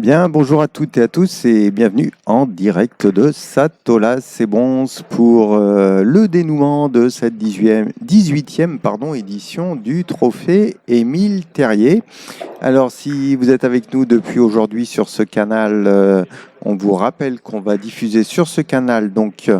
Bien, bonjour à toutes et à tous et bienvenue en direct de Satola. C'est bon pour le dénouement de cette 18e édition du trophée Émile Terrier. Alors, si vous êtes avec nous depuis aujourd'hui sur ce canal, on vous rappelle qu'on va diffuser sur ce canal, donc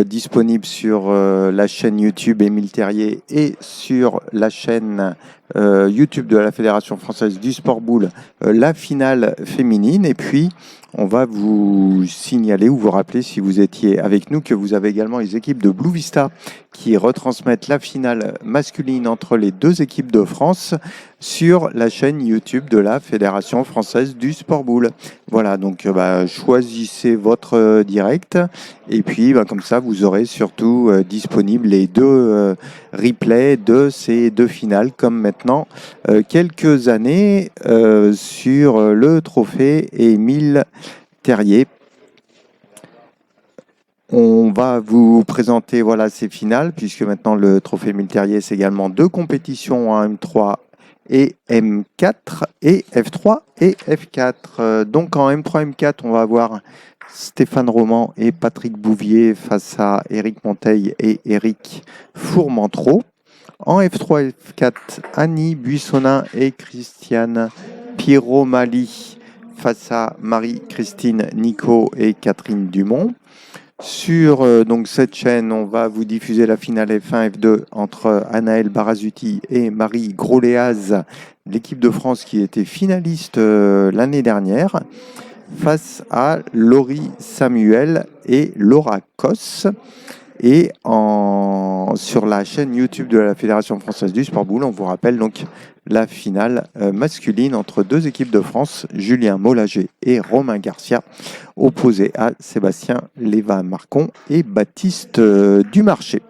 disponible sur la chaîne YouTube Émile Terrier et sur la chaîne YouTube de la Fédération française du sport boule, la finale féminine. Et puis, on va vous signaler ou vous rappeler, si vous étiez avec nous, que vous avez également les équipes de Blue Vista qui retransmettent la finale masculine entre les deux équipes de France sur la chaîne YouTube de la Fédération française du sport boule. Voilà, donc choisissez votre direct et puis comme ça vous aurez surtout disponible les deux replays de ces deux finales comme maintenant quelques années sur le trophée Émile Terrier. On va vous présenter ces finales, puisque maintenant le trophée Émile Terrier, c'est également deux compétitions en M3 et M4, et F3 et F4. Donc en M3, M4, on va avoir Stéphane Roman et Patrick Bouvier face à Éric Monteil et Éric Fourmentreau. En F3 et F4, Annie Buissonnin et Christiane Piromali face à Marie-Christine Nico et Catherine Dumont. Sur cette chaîne, on va vous diffuser la finale F1 F2 entre Anaëlle Barazuti et Marie Groléaz, l'équipe de France qui était finaliste l'année dernière, face à Laurie Samuel et Laura Koss. Et sur la chaîne YouTube de la Fédération française du sport boule, on vous rappelle donc la finale masculine entre deux équipes de France, Julien Mollager et Romain Garcia, opposés à Sébastien Léva-Marcon et Baptiste Dumarché.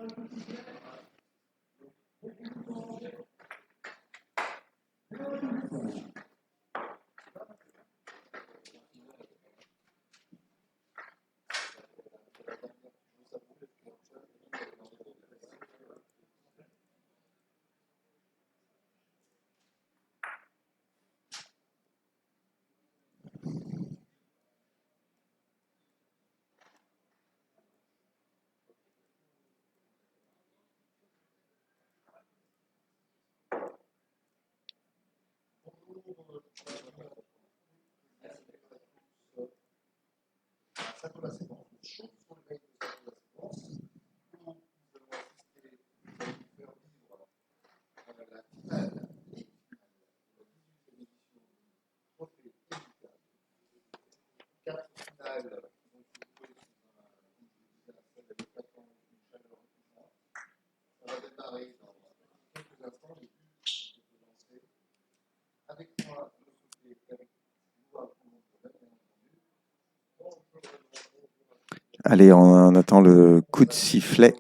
Allez, on attend le coup de sifflet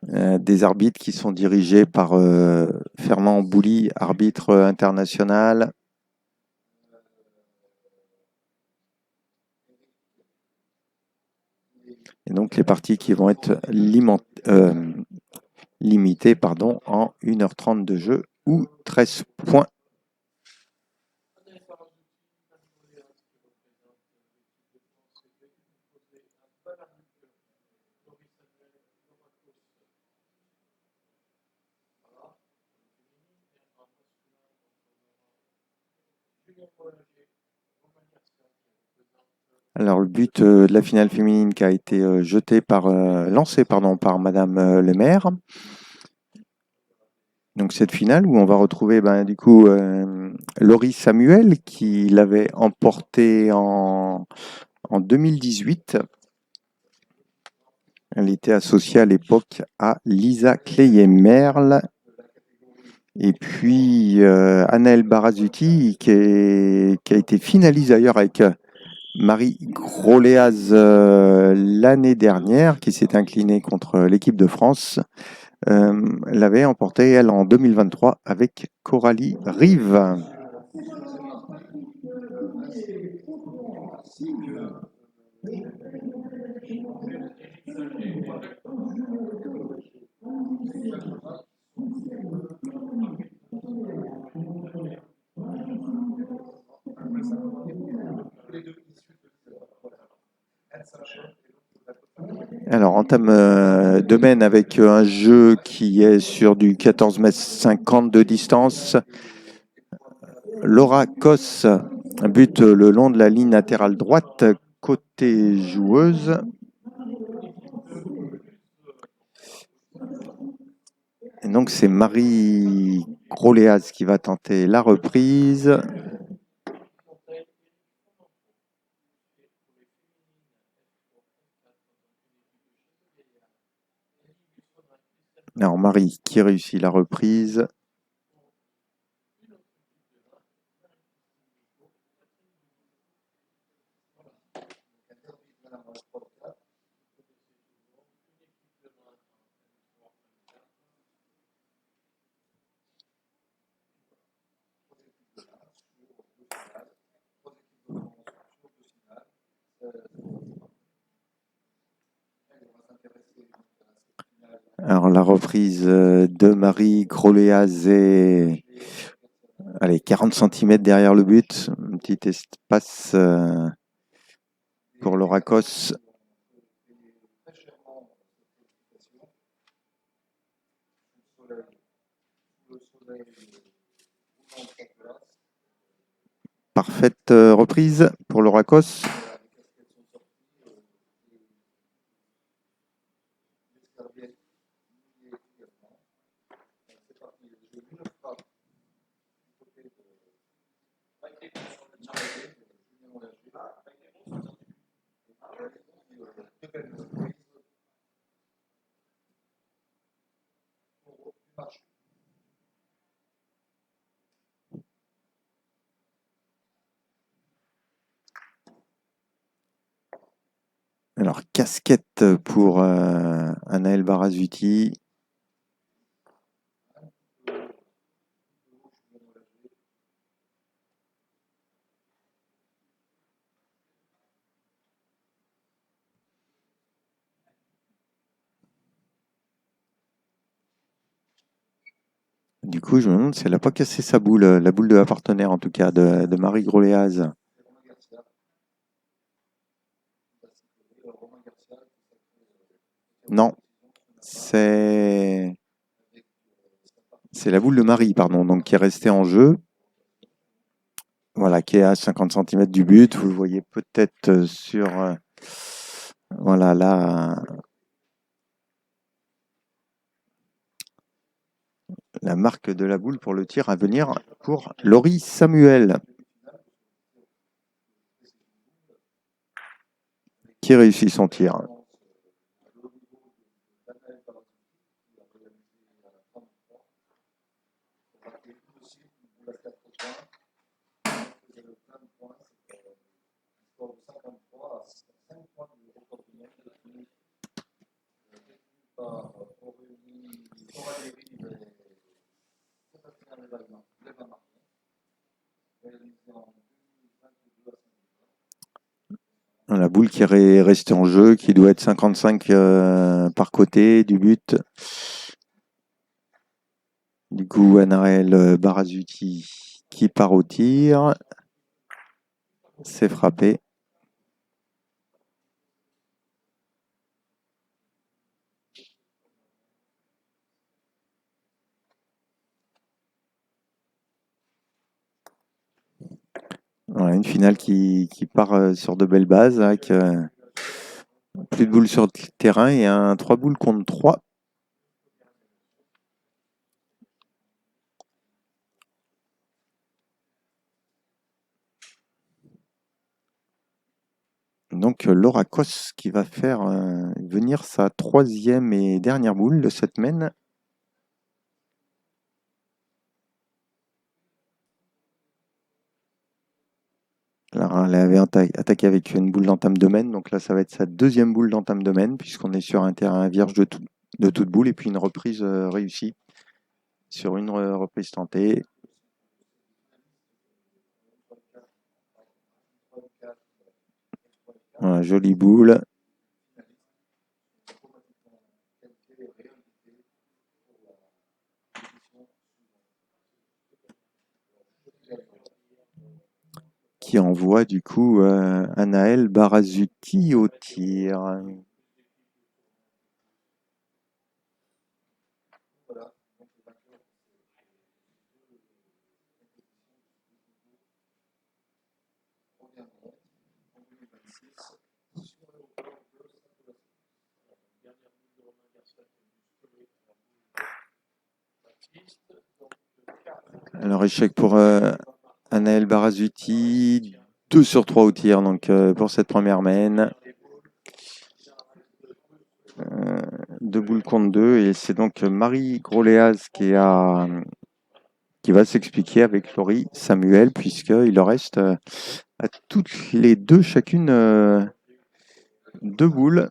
des arbitres qui sont dirigés par Fernand Bouly, arbitre international. Et donc les parties qui vont être limitées en 1h30 de jeu ou 13 points. Alors le but de la finale féminine qui a été lancé par Madame le maire. Donc cette finale où on va retrouver Laurie Samuel qui l'avait emporté en 2018. Elle était associée à l'époque à Lisa Cleyer-Merle. Et puis Anaëlle Barazuti qui a été finaliste d'ailleurs avec Marie Groléaz l'année dernière, qui s'est inclinée contre l'équipe de France, l'avait emporté, elle, en 2023 avec Coralie Rive. Alors, entame domaine avec un jeu qui est sur du 14,50 m de distance. Laura Kos bute le long de la ligne latérale droite, côté joueuse. Et donc, c'est Marie Groléaz qui va tenter la reprise. Alors, Marie qui réussit la reprise. Alors, la reprise de Marie Groléaz est 40 cm derrière le but. Un petit espace pour Laura Kos. Parfaite reprise pour Laura Kos. Alors, casquette pour Anaël Barazuti. Du coup, je me demande si elle n'a pas cassé sa boule, la boule de la partenaire en tout cas, de Marie Groléaz. Non, c'est la boule de Marie, pardon, donc qui est restée en jeu. Voilà, qui est à 50 cm du but. Vous le voyez peut-être sur voilà, là, la marque de la boule pour le tir à venir pour Laurie Samuel, qui réussit son tir. La boule qui est restée en jeu, qui doit être 55 par côté du but. Du coup, Anaël Barazuti qui part au tir. C'est frappé. Voilà, une finale qui part sur de belles bases, avec plus de boules sur le terrain et un 3 boules contre 3. Donc Laura Kos qui va faire venir sa 3e et dernière boule de cette semaine. Alors, elle avait attaqué avec une boule d'entame domaine, donc là ça va être sa 2e boule d'entame domaine puisqu'on est sur un terrain vierge de toute boule et puis une reprise réussie sur une reprise tentée. Voilà, jolie boule. Qui envoie du coup Anaël Barazuti au tir. Alors, échec pour Anaël Barazuti. 2 sur 3 au tir donc, pour cette première main. 2 boules contre 2. Et c'est donc Marie Groléaz qui va s'expliquer avec Laurie Samuel, puisqu'il leur reste à toutes les deux, chacune, 2 boules.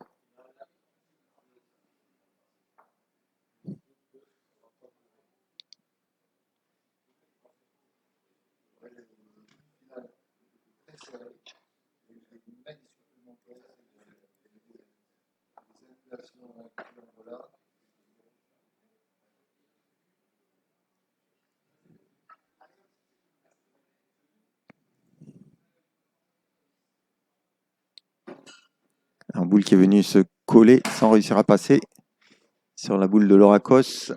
Un boule qui est venu se coller sans réussir à passer sur la boule de l'Oracos.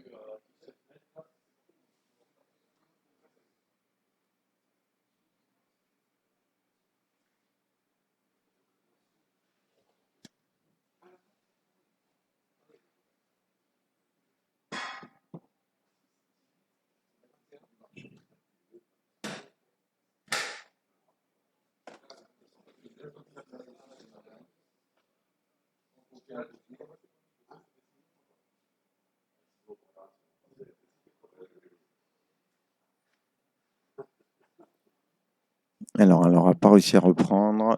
Alors, elle n'aura pas réussi à reprendre.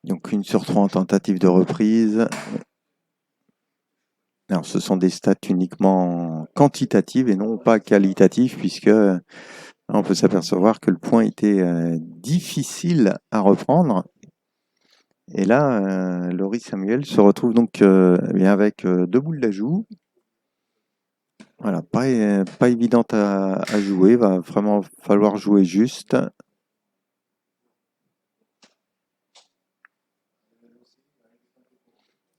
Donc, 1 sur 3 en tentative de reprise. Alors, ce sont des stats uniquement quantitatives et non pas qualitatives, puisque on peut s'apercevoir que le point était difficile à reprendre. Et là, Laurie Samuel se retrouve donc bien avec 2 boules d'ajout. Voilà, pas évidente à jouer, va vraiment falloir jouer juste.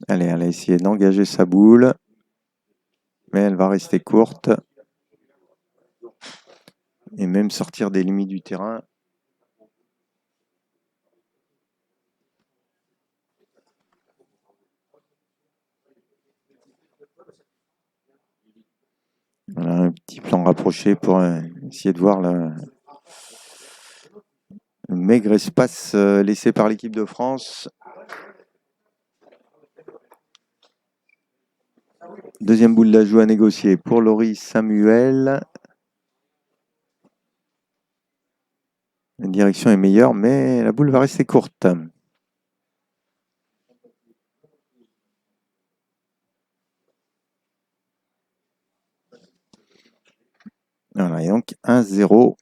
Allez, elle a essayé d'engager sa boule, mais elle va rester courte. Et même sortir des limites du terrain. Voilà, un petit plan rapproché pour essayer de voir le maigre espace laissé par l'équipe de France. Deuxième boule d'ajout à négocier pour Laurie Samuel. La direction est meilleure, mais la boule va rester courte. Voilà, et donc 1-0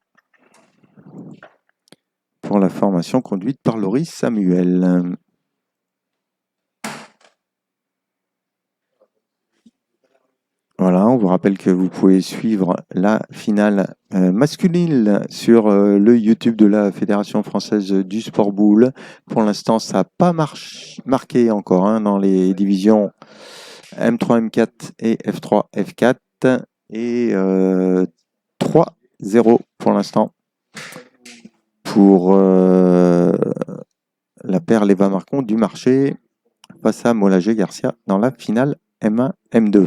pour la formation conduite par Laurie Samuel. Voilà, on vous rappelle que vous pouvez suivre la finale masculine sur le YouTube de la Fédération française du sport boule. Pour l'instant, ça n'a pas marqué encore dans les divisions M3, M4 et F3, F4. Et 3-0 pour l'instant pour la paire Léva Marcon du marché face à Molagé Garcia dans la finale M1, M2.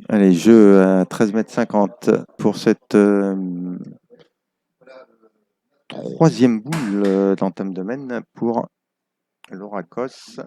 Allez, jeu à 13,50 m pour cette troisième boule d'entame de main pour l'Oracos.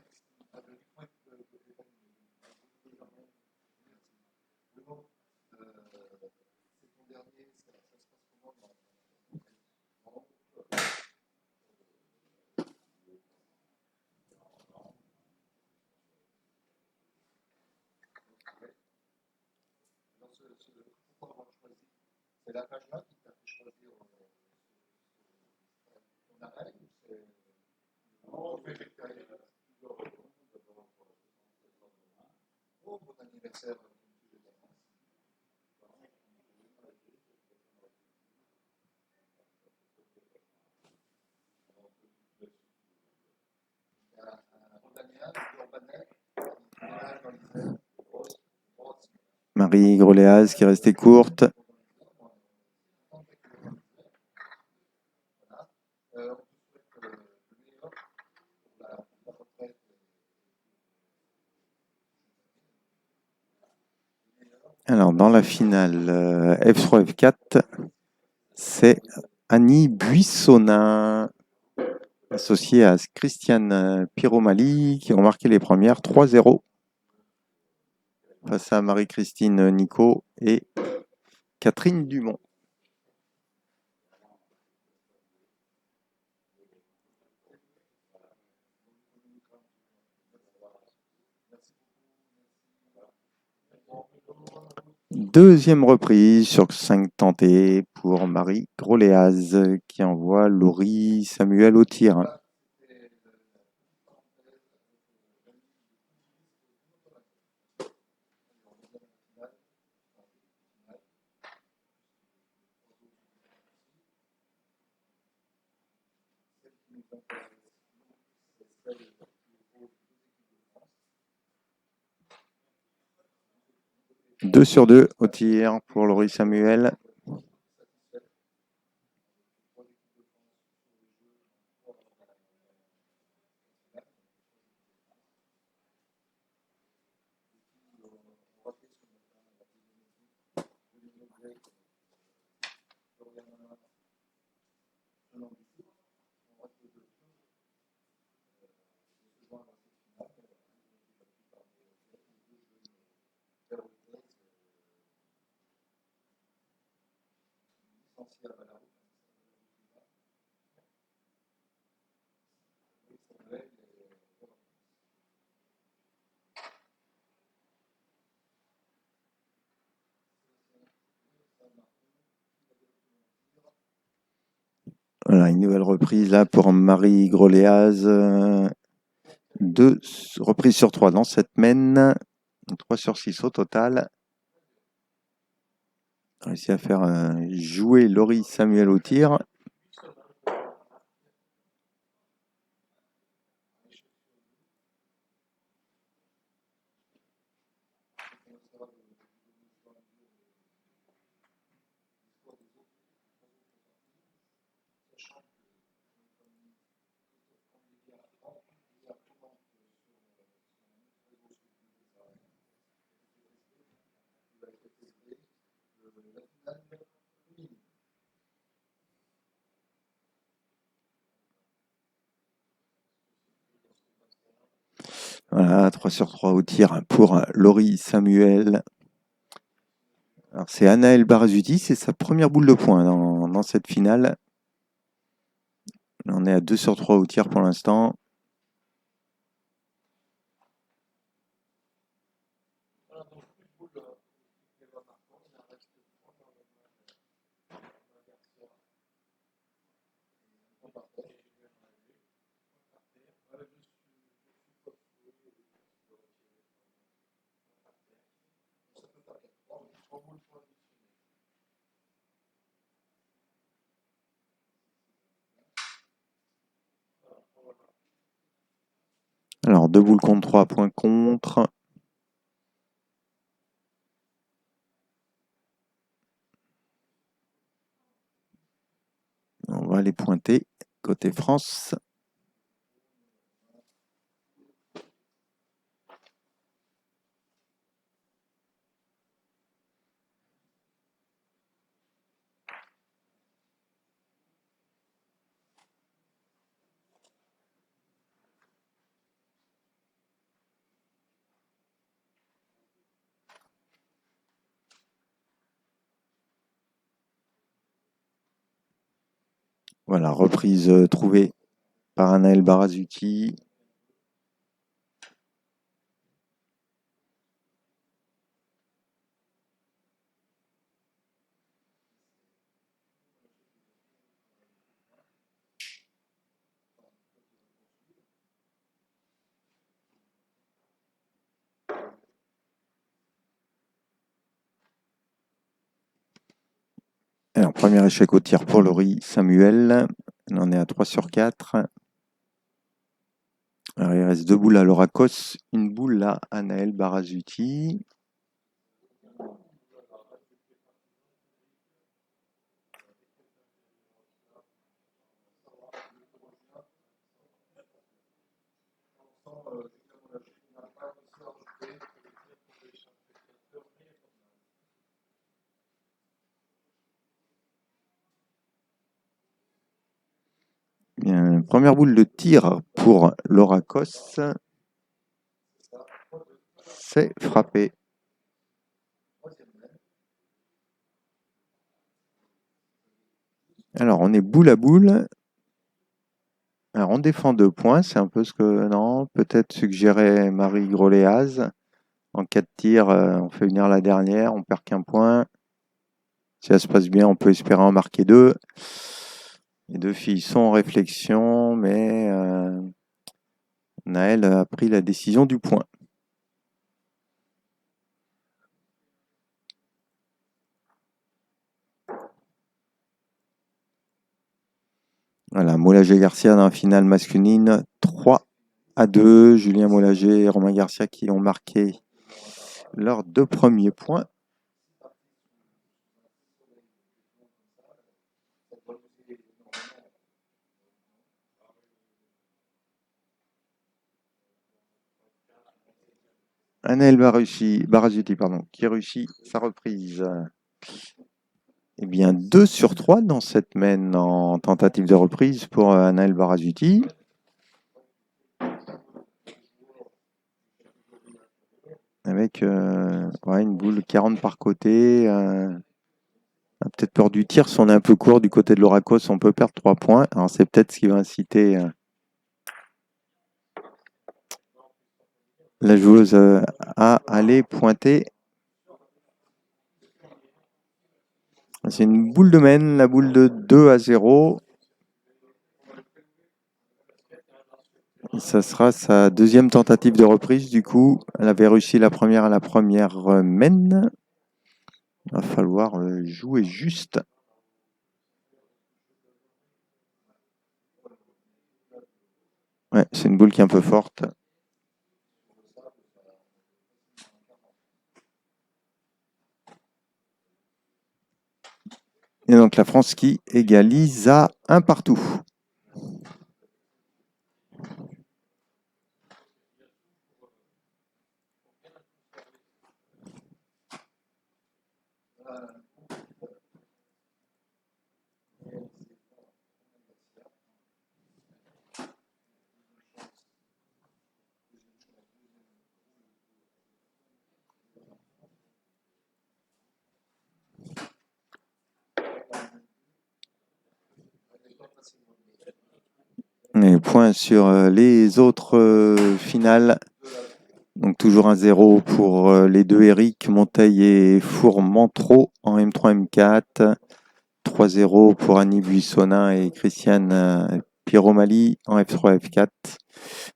Marie Groléaz qui est restée courte. Alors, dans la finale F3, F4, c'est Annie Buissonnin, associée à Christiane Piromali, qui ont marqué les premières 3-0 face à Marie-Christine Nico et Catherine Dumont. Deuxième reprise sur 5 tentés pour Marie Groléaz qui envoie Laurie Samuel au tir. Deux sur deux au tir pour Laurie Samuel. Voilà, une nouvelle reprise là pour Marie Groléaz. Deux reprises sur 3 dans cette mène. 3 sur 6 au total. Réussi à faire jouer Laurie Samuel au tir. Voilà, 3 sur 3 au tir pour Laurie Samuel. Alors c'est Anaëlle Barazuti, c'est sa première boule de poing dans cette finale. On est à 2 sur 3 au tir pour l'instant. Alors, 2 boules contre 3 points contre. On va les pointer côté France. Voilà, reprise trouvée par Anaëlle Barazuti. Alors, premier échec au tir pour Laurie Samuel. On en est à 3 sur 4. Alors, il reste 2 boules à Laura Kos, une boule à Anaël Barazuti. Bien, première boule de tir pour Laura Kos. C'est frappé. Alors, on est boule à boule. Alors, on défend 2 points. C'est un peu ce que, non, peut-être suggérait Marie Groléaz. En cas de tir, on fait venir la dernière, on perd qu'un point. Si ça se passe bien, on peut espérer en marquer 2. Les 2 filles sont en réflexion, mais Naël a pris la décision du point. Voilà, Mollager-Garcia dans la finale masculine, 3-2. Julien Mollager et Romain Garcia qui ont marqué leurs 2 premiers points. Anaël Barazuti, qui réussit sa reprise. Eh bien, 2 sur 3 dans cette mène en tentative de reprise pour Anaël Barazuti. Avec une boule 40 par côté. On a peut-être peur du tir. Si on est un peu court du côté de l'Oracos, on peut perdre 3 points. Alors, c'est peut-être ce qui va inciter la joueuse à aller pointer. C'est une boule de mène, la boule de 2-0. Ça sera sa deuxième tentative de reprise. Du coup, elle avait réussi la première à la première mène. Il va falloir jouer juste. Ouais, c'est une boule qui est un peu forte. Et donc la France qui égalise à 1 partout. Et point sur les autres finales. Donc toujours un 0 pour les 2 Eric, Monteil et Fourmentreau en M3, M4. 3-0 pour Annie Buissonnin et Christiane Piromali en F3, F4.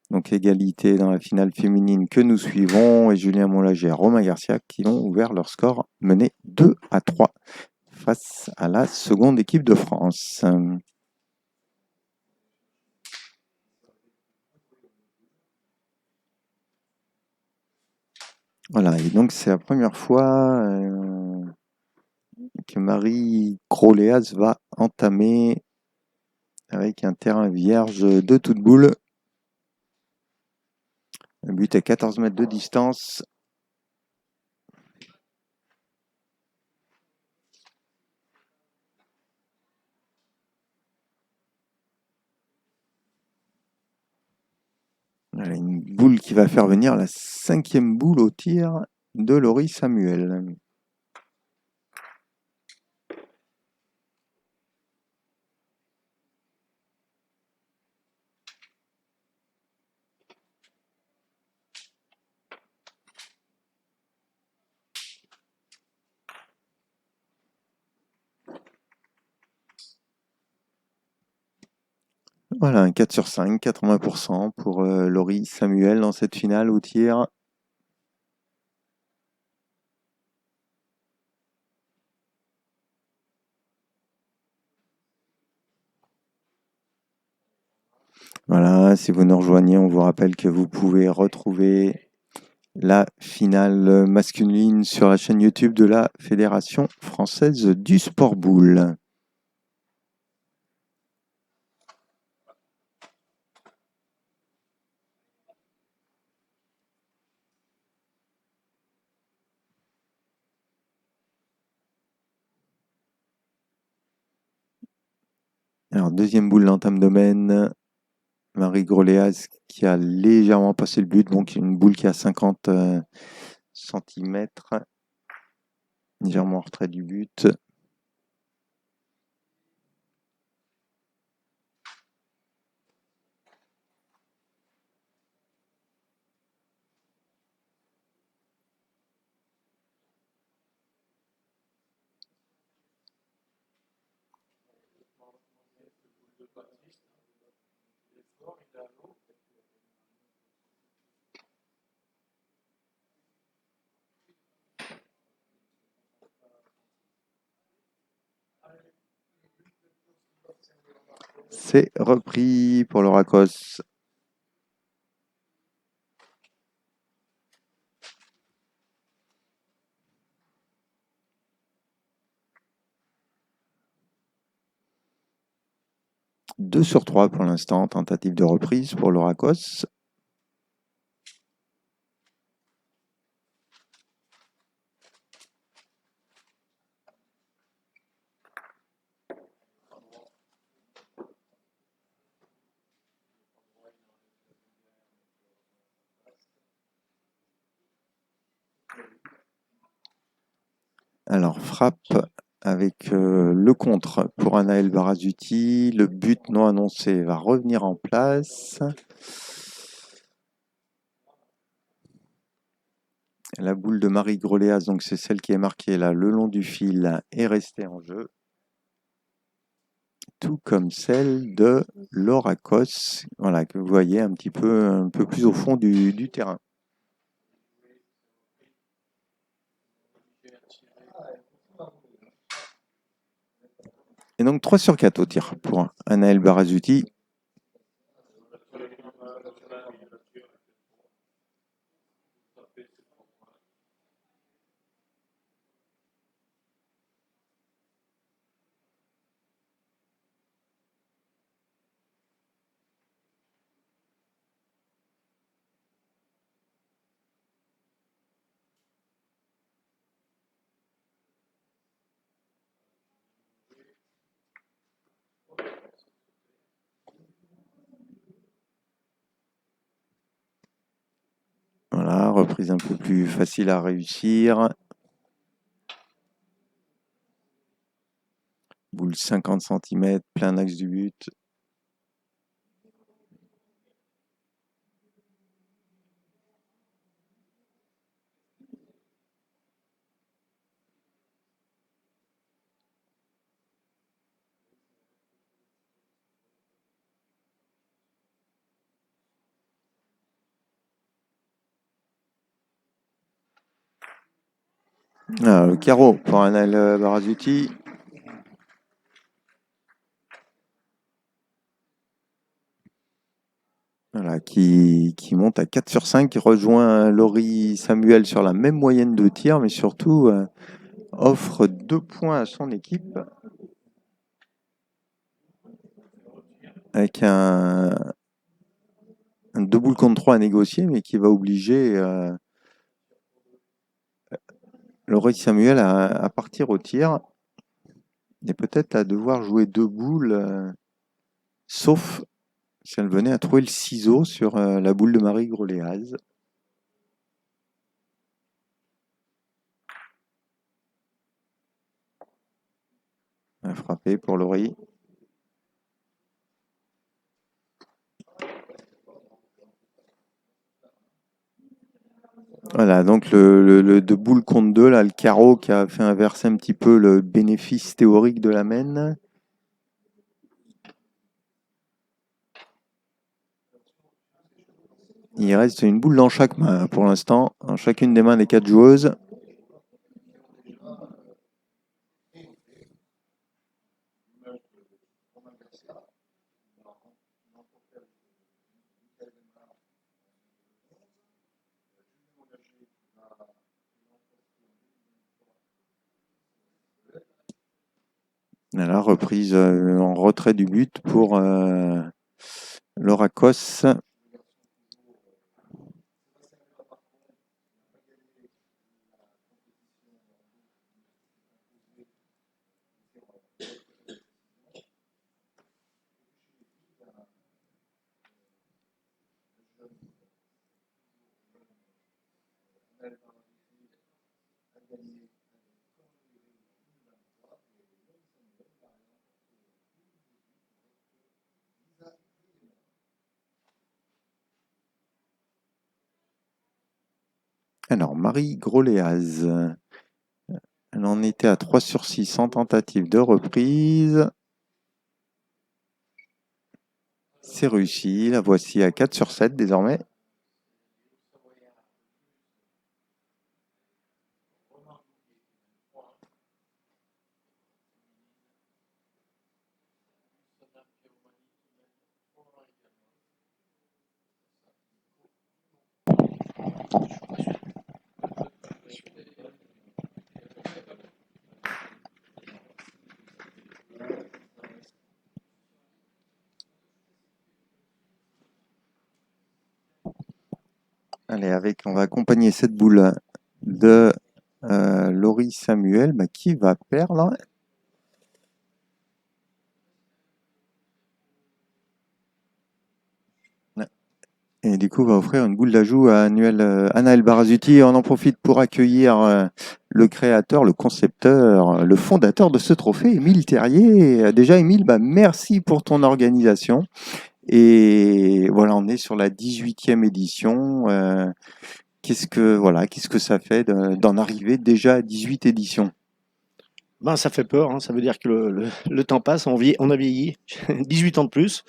Donc égalité dans la finale féminine que nous suivons. Et Julien Mollager et Romain Garcia qui ont ouvert leur score mené 2-3 face à la seconde équipe de France. Voilà, et donc c'est la première fois que Marie Groléaz va entamer avec un terrain vierge de toute boule. Le but est 14 mètres de distance. Voilà, une boule qui va faire venir la 5e boule au tir de Laurie Samuel. Voilà, un 4 sur 5, 80% pour Laurie Samuel dans cette finale au tir. Voilà, si vous nous rejoignez, on vous rappelle que vous pouvez retrouver la finale masculine sur la chaîne YouTube de la Fédération française du sport boule. Alors, deuxième boule d'entame domaine, Marie Groléaz qui a légèrement passé le but, donc une boule qui a 50 cm, légèrement en retrait du but. C'est repris pour le Racos. Deux sur 3 pour l'instant, tentative de reprise pour le Racos. Alors, frappe avec le contre pour Anaël Barazuti. Le but non annoncé va revenir en place. La boule de Marie Groléas, donc c'est celle qui est marquée là le long du fil, est restée en jeu. Tout comme celle de Laura Cos, voilà, que vous voyez un peu plus au fond du terrain. Et donc 3 sur 4 au tir pour Anaël Barazuti. Voilà, reprise un peu plus facile à réussir. Boule 50 cm, plein axe du but. Le carreau pour Anaël Barazuti. Voilà, qui monte à 4 sur 5, qui rejoint Laurie Samuel sur la même moyenne de tir, mais surtout offre 2 points à son équipe avec un 2 boules contre 3 à négocier, mais qui va obliger Laurie Samuel à partir au tir et peut-être à devoir jouer 2 boules, sauf si elle venait à trouver le ciseau sur la boule de Marie Groléaz. À frapper pour Laurie. Voilà, donc le 2 boules contre 2, là, le carreau qui a fait inverser un petit peu le bénéfice théorique de la main. Il reste une boule dans chaque main pour l'instant, dans chacune des mains des 4 joueuses. Voilà, reprise en retrait du but pour Laura Cos. Alors, Marie Groléaz, elle en était à 3 sur 6 en tentative de reprise. C'est réussi, la voici à 4 sur 7 désormais. Allez, on va accompagner cette boule de Laurie Samuel, qui va perdre. Et du coup, on va offrir une boule d'ajout à Anaël Barazuti. Et on en profite pour accueillir le créateur, le concepteur, le fondateur de ce trophée, Émile Terrier. Déjà, Émile, merci pour ton organisation. Et voilà, on est sur la 18e édition. Qu'est-ce que ça fait d'en arriver déjà à 18 éditions? Ça fait peur, hein. Ça veut dire que le temps passe, on a vieilli, 18 ans de plus,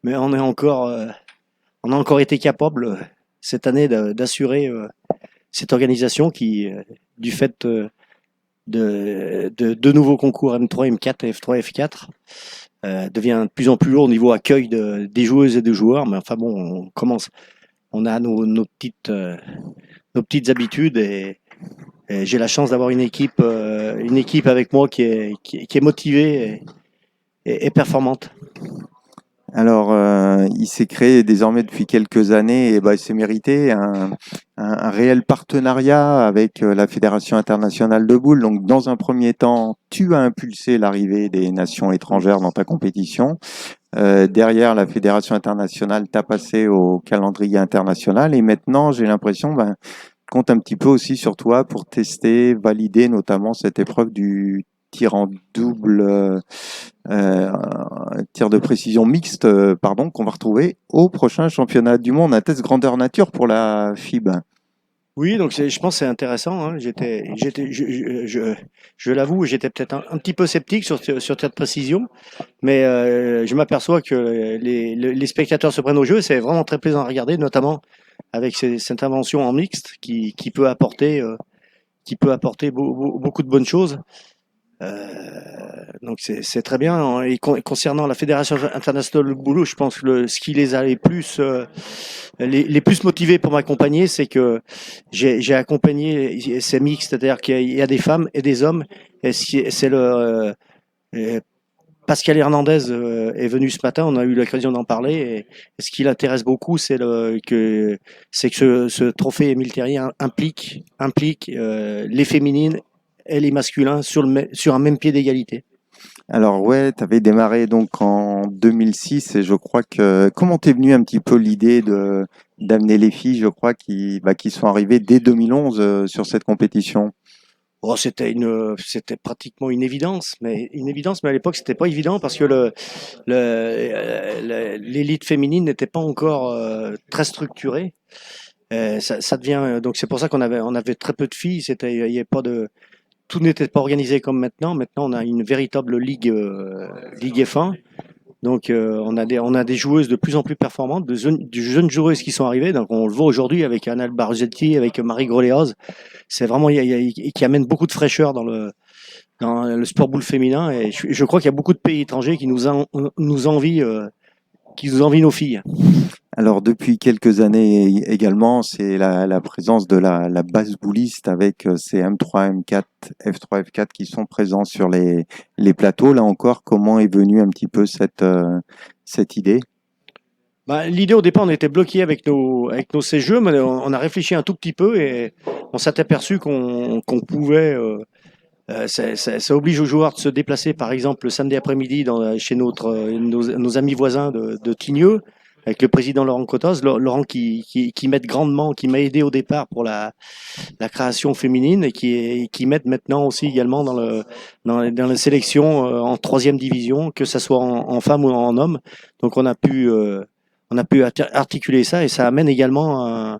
mais on a encore été capable cette année d'assurer cette organisation qui, du fait de nouveaux concours M3, M4, F3, F4, devient de plus en plus lourd au niveau accueil des joueuses et des joueurs. Mais enfin bon, on a nos petites habitudes et j'ai la chance d'avoir une équipe avec moi qui est motivée et performante. Alors, il s'est créé désormais depuis quelques années et il s'est mérité un réel partenariat avec la Fédération internationale de boules. Donc, dans un premier temps, tu as impulsé l'arrivée des nations étrangères dans ta compétition. Derrière, la Fédération internationale t'a passé au calendrier international et maintenant, j'ai l'impression, compte un petit peu aussi sur toi pour tester, valider notamment cette épreuve du tir en double, tir de précision mixte, qu'on va retrouver au prochain championnat du monde à test grandeur nature pour la FIB. Oui, donc je pense que c'est intéressant, hein. Je l'avoue, j'étais peut-être un petit peu sceptique sur tir de précision, mais je m'aperçois que les spectateurs se prennent au jeu et c'est vraiment très plaisant à regarder, notamment avec cette invention en mixte qui peut apporter beaucoup de bonnes choses. Donc c'est très bien. Et concernant la Fédération internationale de boulot, je pense que ce qui les a les plus motivés pour m'accompagner, c'est que j'ai accompagné ces mixtes, c'est-à-dire qu'il y a des femmes et des hommes. Et c'est Pascal Hernandez est venu ce matin, on a eu l'occasion d'en parler. Et ce qui l'intéresse beaucoup, c'est que ce trophée Émile Terrier implique les féminines et les masculins sur un même pied d'égalité. Alors ouais, tu avais démarré donc en 2006 et je crois que comment t'es venu un petit peu l'idée d'amener les filles, je crois, qui sont arrivées dès 2011 sur cette compétition? Oh, c'était pratiquement une évidence, mais à l'époque c'était pas évident parce que l'élite féminine n'était pas encore très structurée. Ça devient donc c'est pour ça qu'on avait très peu de filles. Il y avait pas de Tout n'était pas organisé comme maintenant. Maintenant, on a une véritable ligue F1. Donc, on a des joueuses de plus en plus performantes, de jeunes joueuses qui sont arrivées. Donc, on le voit aujourd'hui avec Anna Barzetti, avec Marie Groléaz. C'est vraiment qui amène beaucoup de fraîcheur dans le sport boule féminin. Et je crois qu'il y a beaucoup de pays étrangers qui nous envient qui nous envient nos filles. Alors depuis quelques années également, c'est la présence de la basse bouliste avec ces M3, M4, F3, F4 qui sont présents sur les plateaux. Là encore, comment est venue un petit peu cette idée? Bah, l'idée au départ, on était bloqué avec nos ces jeux, mais on a réfléchi un tout petit peu et on s'est aperçu qu'on pouvait. Ça oblige aux joueurs de se déplacer, par exemple, le samedi après-midi chez nos amis voisins de Tigneux, avec le président Laurent Cotos, Laurent qui m'aide grandement, qui m'a aidé au départ pour la création féminine et qui m'aide maintenant aussi également dans la sélection en troisième division, que ce soit en femme ou en homme. Donc on a pu articuler ça et ça amène également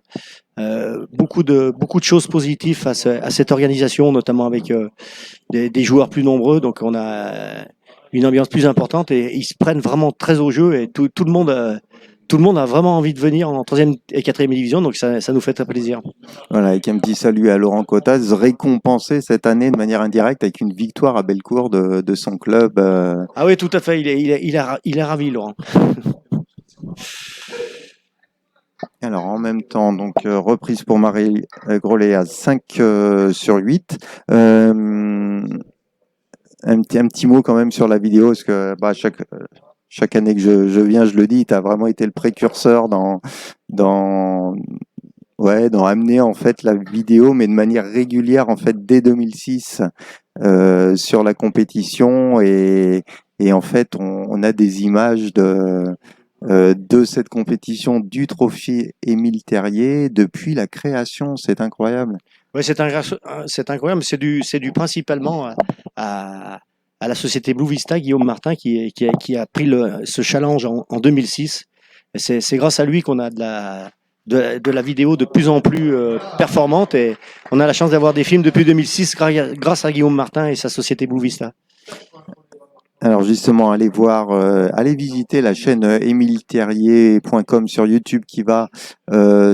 beaucoup de choses positives à cette organisation, notamment avec des joueurs plus nombreux. Donc on a une ambiance plus importante et ils se prennent vraiment très au jeu et tout le monde a vraiment envie de venir en troisième et quatrième division. Donc ça nous fait très plaisir. Voilà, avec un petit salut à Laurent Cotas, récompensé cette année de manière indirecte avec une victoire à Bellecour de son club. Ah oui, tout à fait. Il est ravi, Laurent. Alors en même temps, donc reprise pour Marie Grolet à 5 sur 8. Un petit mot quand même sur la vidéo, parce que chaque année que je viens, je le dis, tu as vraiment été le précurseur dans amener en fait la vidéo, mais de manière régulière en fait dès 2006 sur la compétition et en fait on a des images de cette compétition du trophée Émile Terrier depuis la création, c'est incroyable. Oui, c'est incroyable. C'est dû principalement à la société Blue Vista, Guillaume Martin, qui a pris ce challenge en 2006. C'est grâce à lui qu'on a de la vidéo de plus en plus performante et on a la chance d'avoir des films depuis 2006 grâce à Guillaume Martin et sa société Blue Vista. Alors justement, allez visiter la chaîne emilethierrier.com sur YouTube qui va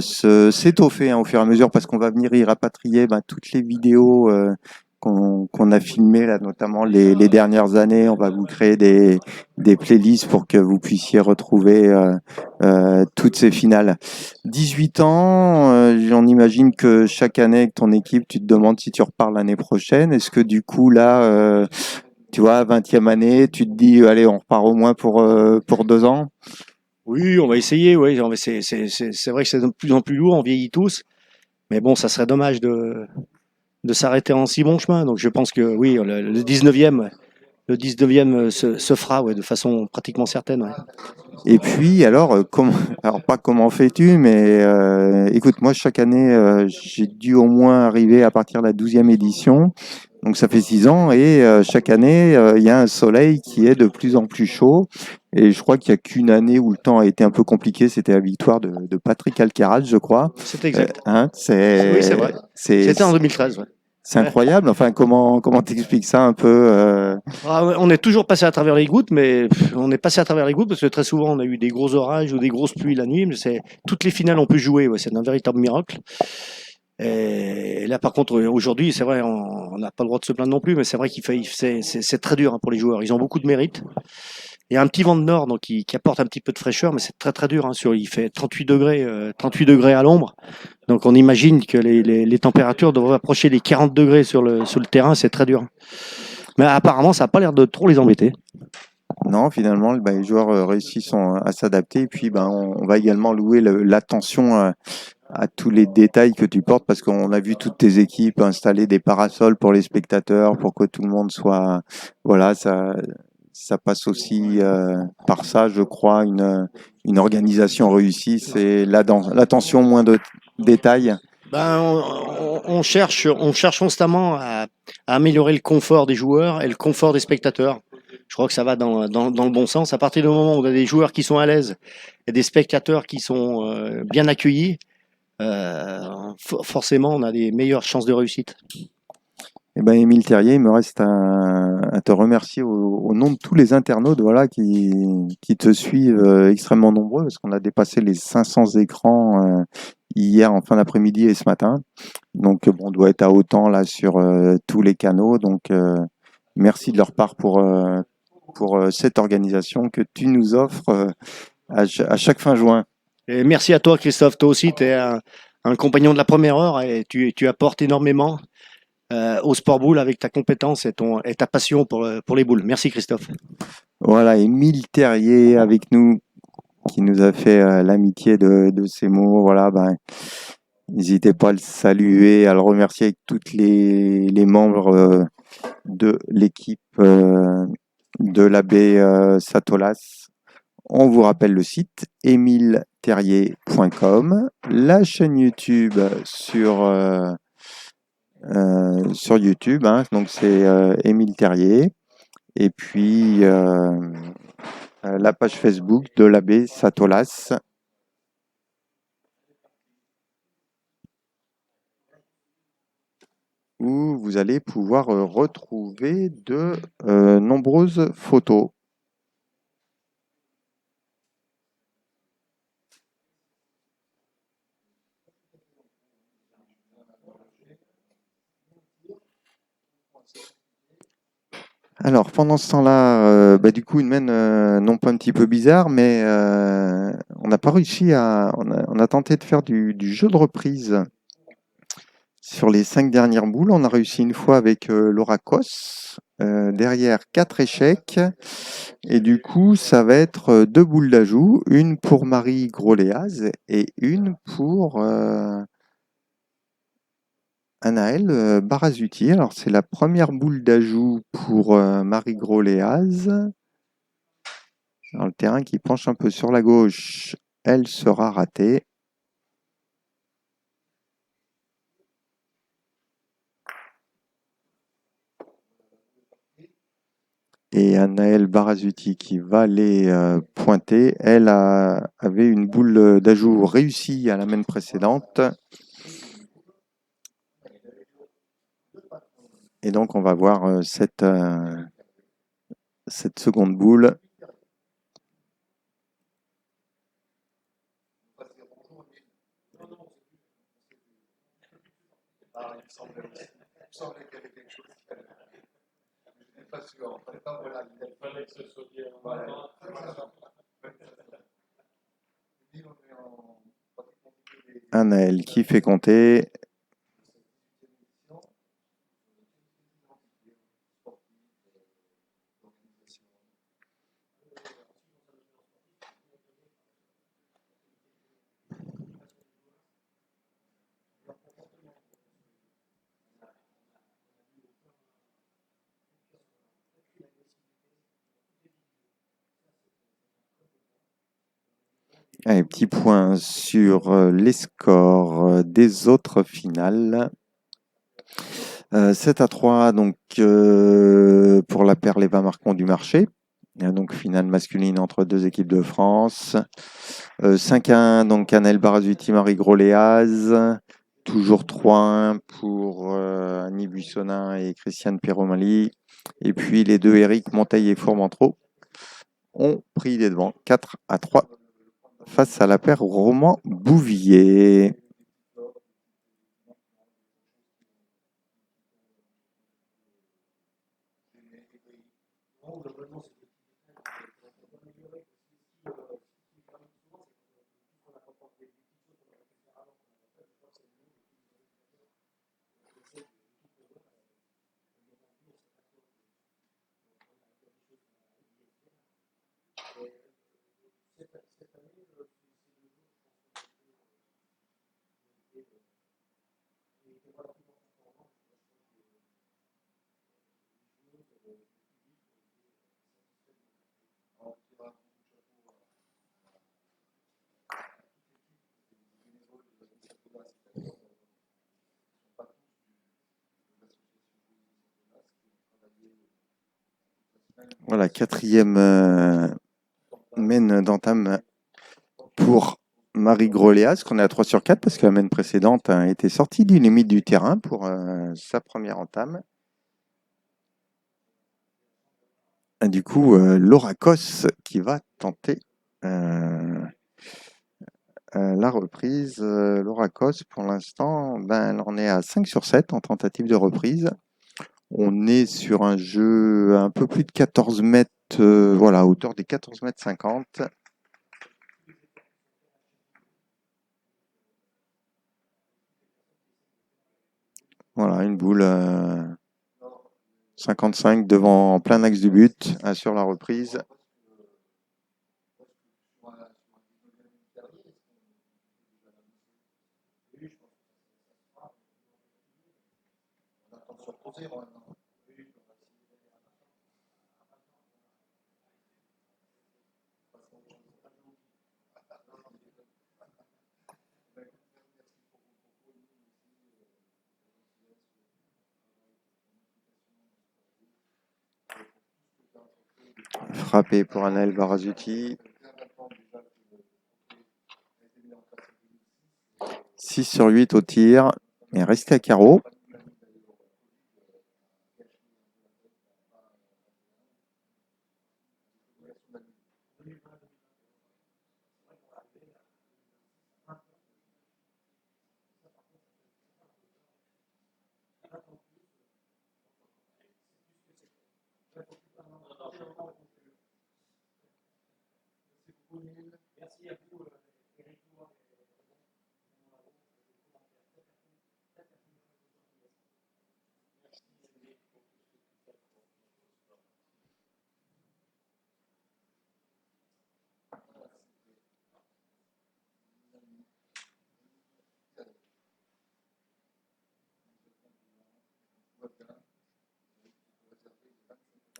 s'étoffer au fur et à mesure parce qu'on va venir y rapatrier toutes les vidéos qu'on a filmées, là, notamment les dernières années. On va vous créer des playlists pour que vous puissiez retrouver toutes ces finales. 18 ans, on imagine que chaque année avec ton équipe, tu te demandes si tu repars l'année prochaine. Est-ce que du coup là... tu vois, 20e année, tu te dis, allez, on repart au moins pour 2 ans. Oui, on va essayer. Oui, c'est vrai que c'est de plus en plus lourd, on vieillit tous. Mais bon, ça serait dommage de s'arrêter en si bon chemin. Donc je pense que oui, le 19e se fera de façon pratiquement certaine. Ouais. Et puis, alors, alors pas comment fais-tu, mais écoute, moi, chaque année, j'ai dû au moins arriver à partir de la 12e édition. Donc ça fait 6 ans et chaque année, il y a un soleil qui est de plus en plus chaud. Et je crois qu'il n'y a qu'une année où le temps a été un peu compliqué, c'était la victoire de Patrick Alcaraz, je crois. C'est exact. Oui, c'est vrai. C'était en 2013. Ouais. C'est incroyable. Enfin, comment t'expliques ça un peu On est toujours passé à travers les gouttes, mais on est passé à travers les gouttes parce que très souvent on a eu des gros orages ou des grosses pluies la nuit. Mais toutes les finales ont pu jouer. Ouais, c'est un véritable miracle. Et là, par contre, aujourd'hui, c'est vrai, on n'a pas le droit de se plaindre non plus, mais c'est vrai c'est très dur pour les joueurs. Ils ont beaucoup de mérite. Il y a un petit vent de nord donc qui apporte un petit peu de fraîcheur, mais c'est très très dur. Il fait 38 degrés à l'ombre. Donc on imagine que les températures devraient approcher les 40 degrés sur le terrain, c'est très dur. Mais apparemment, ça n'a pas l'air de trop les embêter. Non, finalement, les joueurs réussissent à s'adapter. Et puis, on va également louer l'attention à tous les détails que tu portes parce qu'on a vu toutes tes équipes installer des parasols pour les spectateurs pour que tout le monde soit... Voilà, ça passe aussi par ça, je crois, une organisation réussie. C'est l'attention, moins de détails. On cherche constamment à améliorer le confort des joueurs et le confort des spectateurs. Je crois que ça va dans le bon sens. À partir du moment où on a des joueurs qui sont à l'aise et des spectateurs qui sont bien accueillis, forcément, on a des meilleures chances de réussite. Eh ben, Émile Terrier, il me reste à te remercier au nom de tous les internautes qui te suivent extrêmement nombreux, parce qu'on a dépassé les 500 écrans hier en fin d'après-midi et ce matin. Donc, on doit être à autant là sur tous les canaux. Donc, merci de leur part pour cette organisation que tu nous offres à chaque fin juin. Et merci à toi, Christophe. Toi aussi, tu es un compagnon de la première heure et tu apportes énormément au sport boule avec ta compétence et ta passion pour les boules. Merci, Christophe. Voilà, Émile Terrier avec nous, qui nous a fait l'amitié de ces mots. Voilà, ben, n'hésitez pas à le saluer, à le remercier avec tous les membres de l'équipe de l'abbé Satolas. On vous rappelle le site emileterrier.com, la chaîne YouTube sur YouTube, hein, donc c'est Émile Terrier, et puis la page Facebook de l'abbé Satolas. Où vous allez pouvoir retrouver de nombreuses photos. Alors, pendant ce temps-là, du coup, une main non pas un petit peu bizarre, mais on n'a pas réussi à... On a tenté de faire du jeu de reprise. Sur les 5 dernières boules, on a réussi une fois avec Laura Cos, derrière 4 échecs. Et du coup, ça va être 2 boules d'ajout, une pour Marie Groléaz et une pour Anaël Barazuti. Alors, c'est la première boule d'ajout pour Marie Groléaz. Alors, le terrain qui penche un peu sur la gauche, elle sera ratée. Et Anaël Barazuti qui va les pointer, elle avait une boule d'ajout réussie à la main précédente. Et donc on va voir cette seconde boule. Anaël qui fait compter. Allez, petit point sur les scores des autres finales. 7-3 donc pour la paire Léva Marcon du marché. Donc finale masculine entre deux équipes de France. 5-1 donc Anaël Barazuti, Marie Groléaz. Toujours 3-1 pour Annie Buissonnin et Christiane Perromali. Et puis les deux Éric Monteil et Fourmentreau ont pris les devants 4-3 face à la paire Roman Bouvier. Voilà, quatrième main d'entame pour Marie Groléas, qu'on est à 3 sur 4 parce que la main précédente a été sortie du limite du terrain pour sa première entame. Et du coup, Laura Cos qui va tenter la reprise. Laura Cos, pour l'instant, elle en est à 5 sur 7 en tentative de reprise. On est sur un jeu un peu plus de 14 mètres, voilà, à hauteur des 14 mètres 50. Voilà, une boule 55 devant en plein axe du but, assure la reprise. Frappé pour Anaël Barazuti. 6 sur 8 au tir, mais reste à carreau.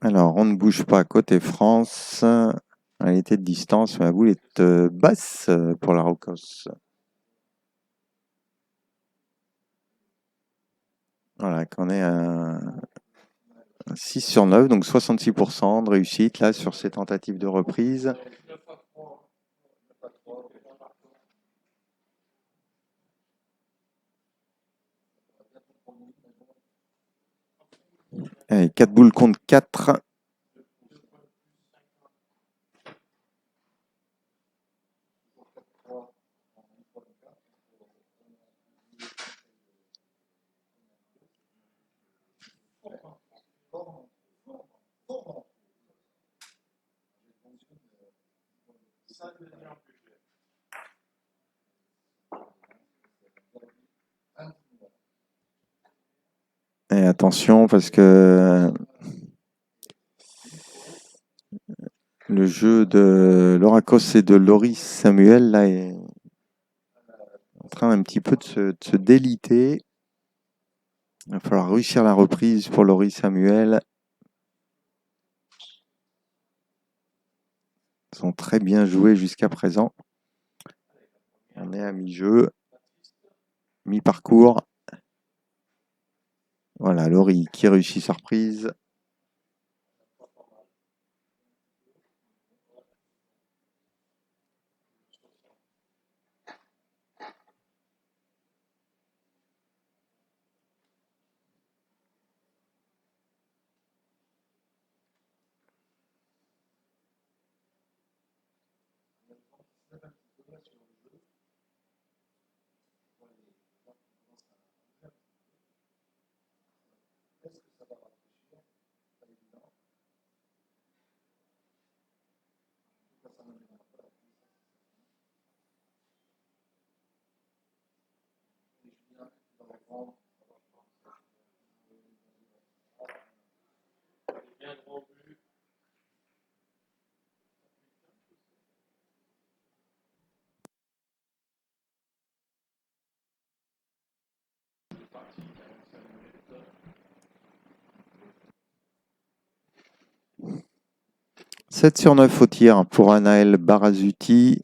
Alors, on ne bouge pas côté France. Elle était de distance, mais la boule est basse pour la Rocos. Voilà, qu'on est à 6 sur 9, donc 66% de réussite là sur ces tentatives de reprise. Allez, 4 boules contre 4. Et attention parce que le jeu de Loracos et de Loris Samuel là est en train un petit peu de se déliter. Il va falloir réussir la reprise pour Loris Samuel. Ils sont très bien joués jusqu'à présent. On est à mi-jeu, mi-parcours. Voilà, Laurie qui réussit sa reprise. « 7 sur 9 au tir pour Anaël Barazuti.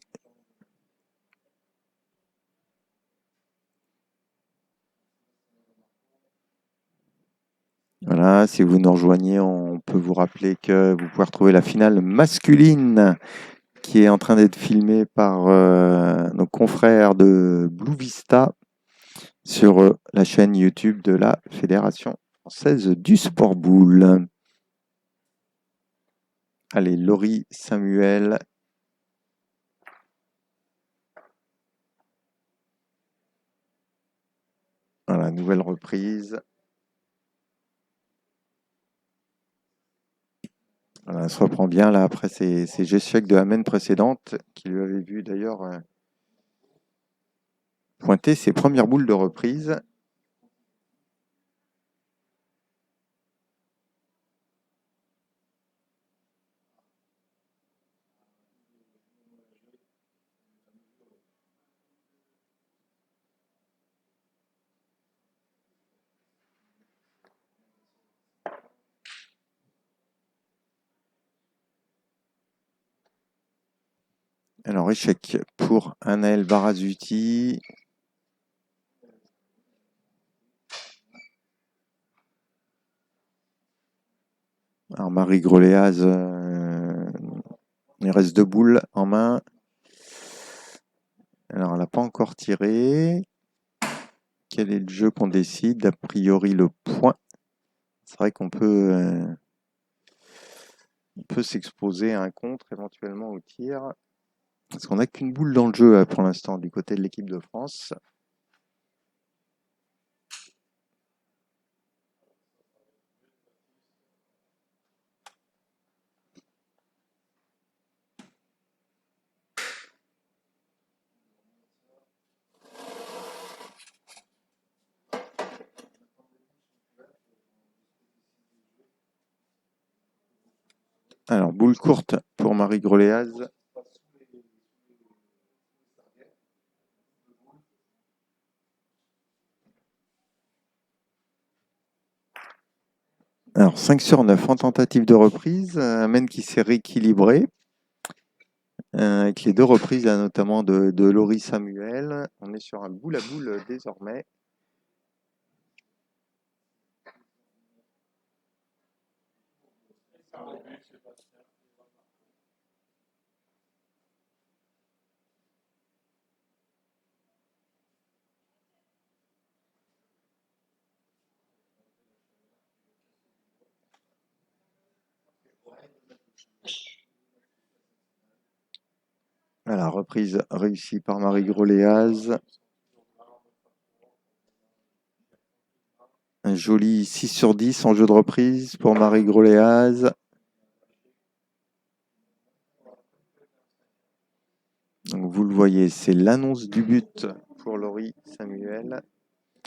Voilà, si vous nous rejoignez, on peut vous rappeler que vous pouvez retrouver la finale masculine qui est en train d'être filmée par nos confrères de Blue Vista sur la chaîne YouTube de la Fédération française du sport boule. Allez, Laurie Samuel. Voilà, nouvelle reprise. Voilà, elle se reprend bien là après ses gestes de Amen précédentes qui lui avait vu d'ailleurs pointer ses premières boules de reprise. Alors, échec pour Anaël Barazuti. Alors, Marie Groléaz, il reste 2 boules en main. Alors, elle n'a pas encore tiré. Quel est le jeu qu'on décide? A priori, le point. C'est vrai qu'on peut s'exposer à un contre, éventuellement au tir. Parce qu'on n'a qu'une boule dans le jeu pour l'instant du côté de l'équipe de France. Alors, boule courte pour Marie Groléaz. Alors, 5 sur 9 en tentative de reprise. Un mène qui s'est rééquilibré. Avec les 2 reprises, là, notamment de Laurie Samuel. On est sur un boule à boule désormais. Voilà, reprise réussie par Marie Groléaz. Un joli 6 sur 10 en jeu de reprise pour Marie Groléaz. Donc vous le voyez, c'est l'annonce du but pour Laurie Samuel.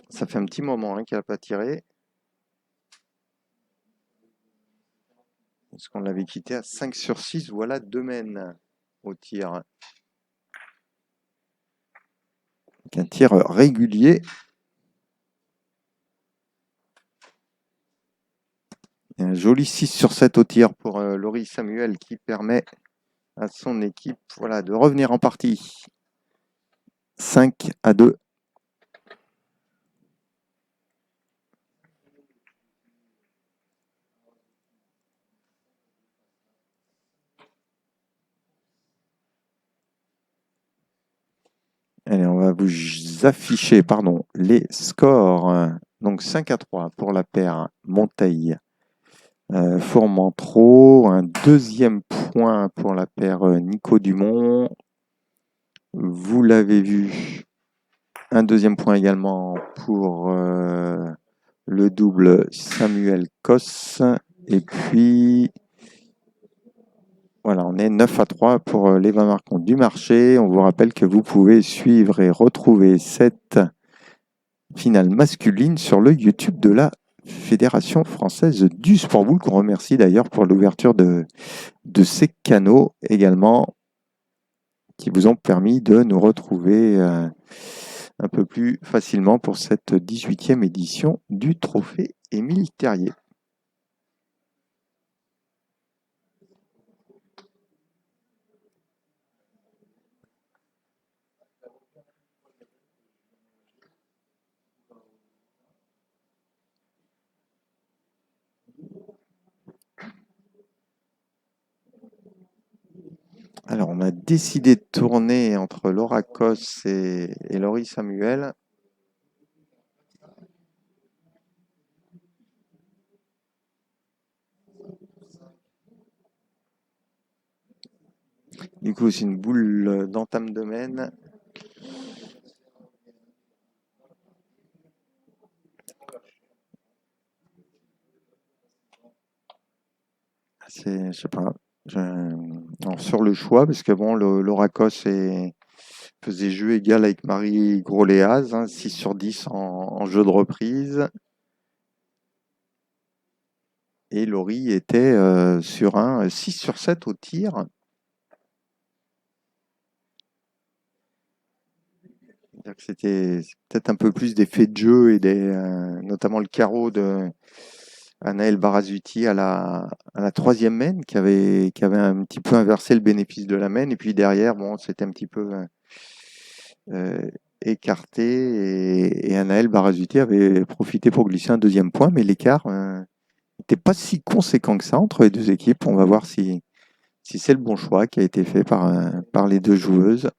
Ça fait un petit moment qu'elle n'a pas tiré. Parce qu'on l'avait quitté à 5 sur 6. Voilà 2 mènes au tir. Donc un tir régulier. Et un joli 6 sur 7 au tir pour Laurie Samuel qui permet à son équipe de revenir en partie. 5-2. Allez, on va vous afficher les scores. Donc 5-3 pour la paire Monteil. Fourmentreau, un 2e point pour la paire Nico Dumont. Vous l'avez vu, un 2e point également pour le double Samuel Cos. Et puis, voilà, on est 9-3 pour les 20 marquants du marché. On vous rappelle que vous pouvez suivre et retrouver cette finale masculine sur le YouTube de la Fédération française du sport boule, qu'on remercie d'ailleurs pour l'ouverture de ces canaux également, qui vous ont permis de nous retrouver un peu plus facilement pour cette 18e édition du Trophée Émile Terrier. Alors, on a décidé de tourner entre Laura Cos et Laurie Samuel. Du coup, c'est une boule d'entame de mène. Je sais pas. Alors, sur le choix, parce que bon, Laura Cos faisait jeu égal avec Marie Groléaz, 6 sur 10 en jeu de reprise. Et Laurie était sur un 6 sur 7 au tir. C'était peut-être un peu plus des faits de jeu et notamment le carreau Anaël Barazuti à la troisième main, qui avait un petit peu inversé le bénéfice de la main. Et puis derrière, bon, c'était un petit peu écarté. Et Anaël Barazuti avait profité pour glisser un deuxième point, mais l'écart n'était pas si conséquent que ça entre les deux équipes. On va voir si c'est le bon choix qui a été fait par les deux joueuses.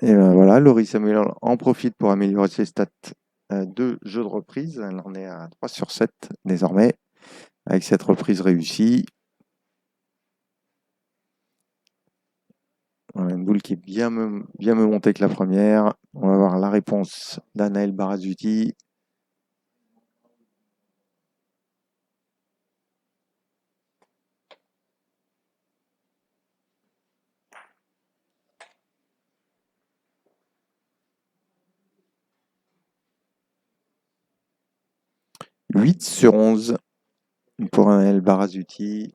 Et voilà, Laurie Samuel en profite pour améliorer ses stats de jeu de reprise. Elle en est à 3 sur 7 désormais, avec cette reprise réussie. Voilà, une boule qui est bien mieux montée que la première. On va voir la réponse d'Anaël Barazuti. « 8 sur 11 pour Anaël Barazuti.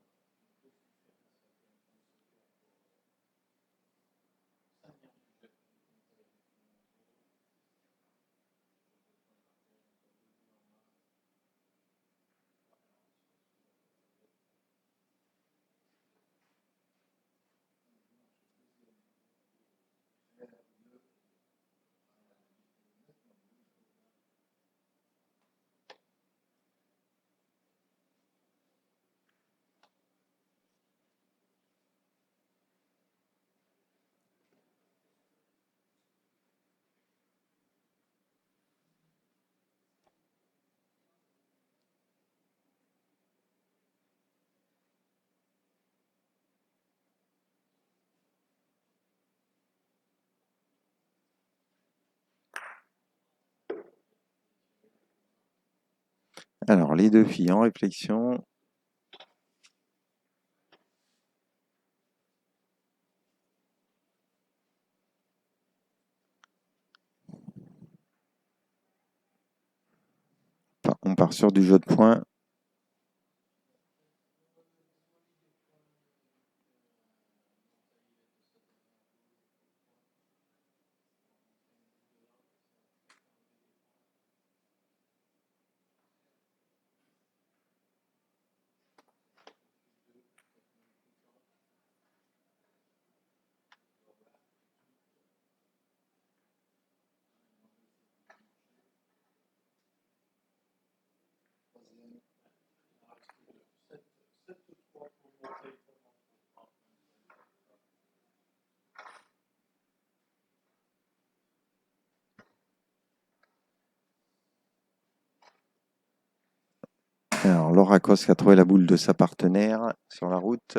Alors, les deux filles en réflexion. On part sur du jeu de points. Alors, Laura Cos qui a trouvé la boule de sa partenaire sur la route.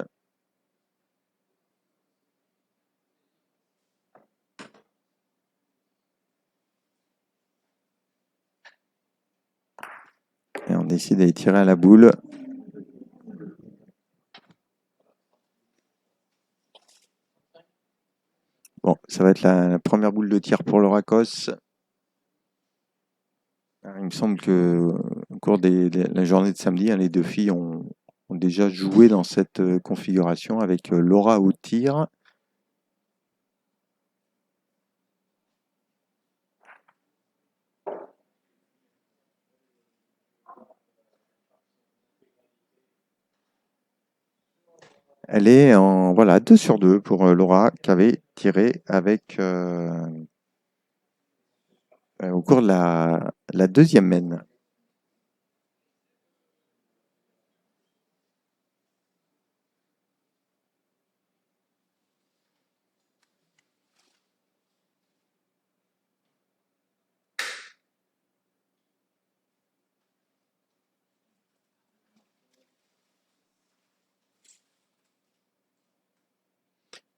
Et on décide d'aller tirer à la boule. Bon, ça va être la première boule de tir pour Laura Cos. Il me semble que au cours de la journée de samedi, les deux filles ont déjà joué dans cette configuration avec Laura au tir. Elle est en 2 sur 2 pour Laura qui avait tiré avec au cours de la deuxième mène.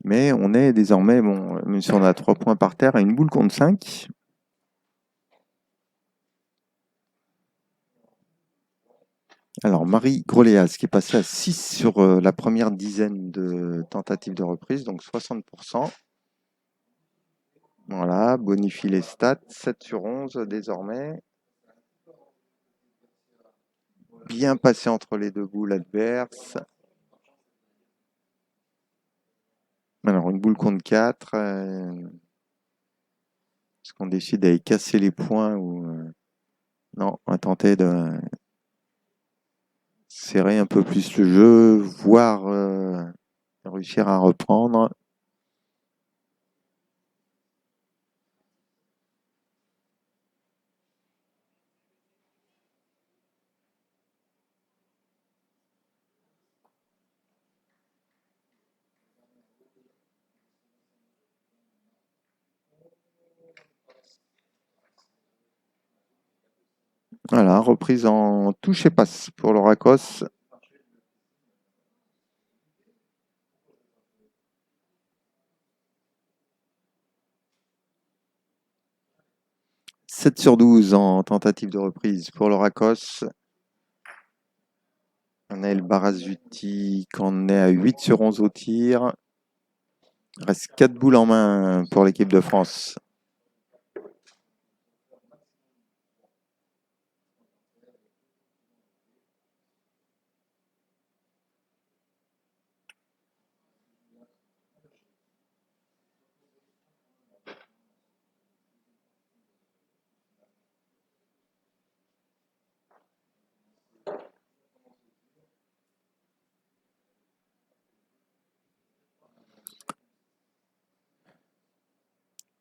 Mais on est désormais, bon, même si on a 3 points par terre, à une boule contre 5. Alors, Marie Groléas qui est passée à 6 sur la première dizaine de tentatives de reprise, donc 60%. Voilà, bonifie les stats, 7 sur 11 désormais. bien passé entre les deux boules adverses. Alors, une boule contre 4. Est-ce qu'on décide d'aller casser les points ou... Non, on va tenter de serrer un peu plus le jeu, voire réussir à reprendre. Voilà, reprise en touche et passe pour le Racos. « 7 sur 12 en tentative de reprise pour le Racos. Anaël Barazuti qui en est à 8 sur 11 au tir. Il reste 4 boules en main pour l'équipe de France.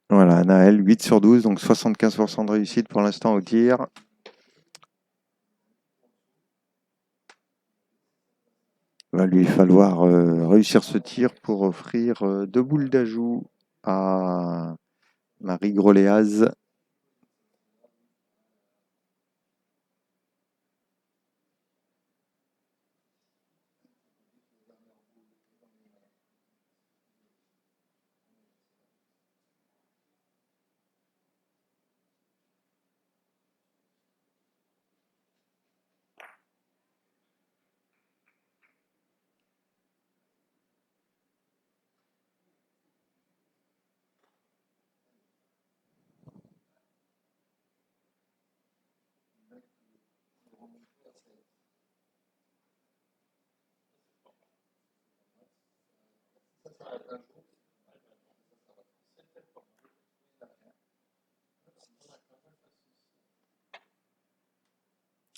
Voilà, Anaël, 8 sur 12, donc 75% de réussite pour l'instant au tir. Il va lui falloir réussir ce tir pour offrir 2 boules d'ajout à Marie Groléaz.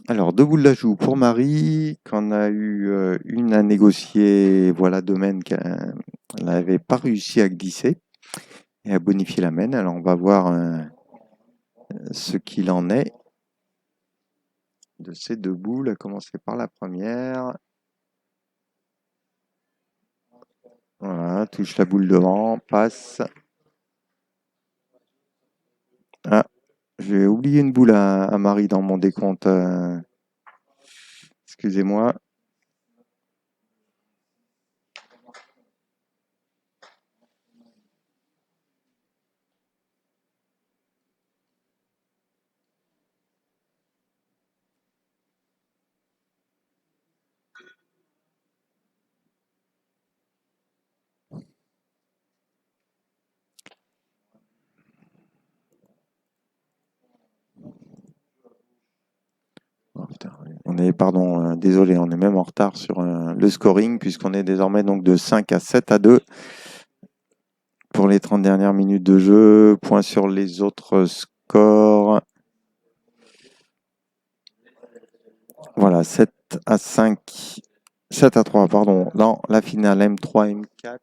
Alors, 2 boules d'ajout pour Marie, qu'on a eu une à négocier, voilà, domaine qu'elle n'avait pas réussi à glisser et à bonifier la main. Alors, on va voir ce qu'il en est de ces 2 boules, à commencer par la première. Voilà, touche la boule devant, passe. Ah, j'ai oublié une boule à Marie dans mon décompte. Excusez-moi. Oh, putain, on est, pardon, désolé, on est même en retard sur le scoring puisqu'on est désormais donc de 5 à 7 à 2 pour les 30 dernières minutes de jeu. Point sur les autres scores. Voilà, 7 à 5, 7 à 3, pardon, dans la finale M3, M4.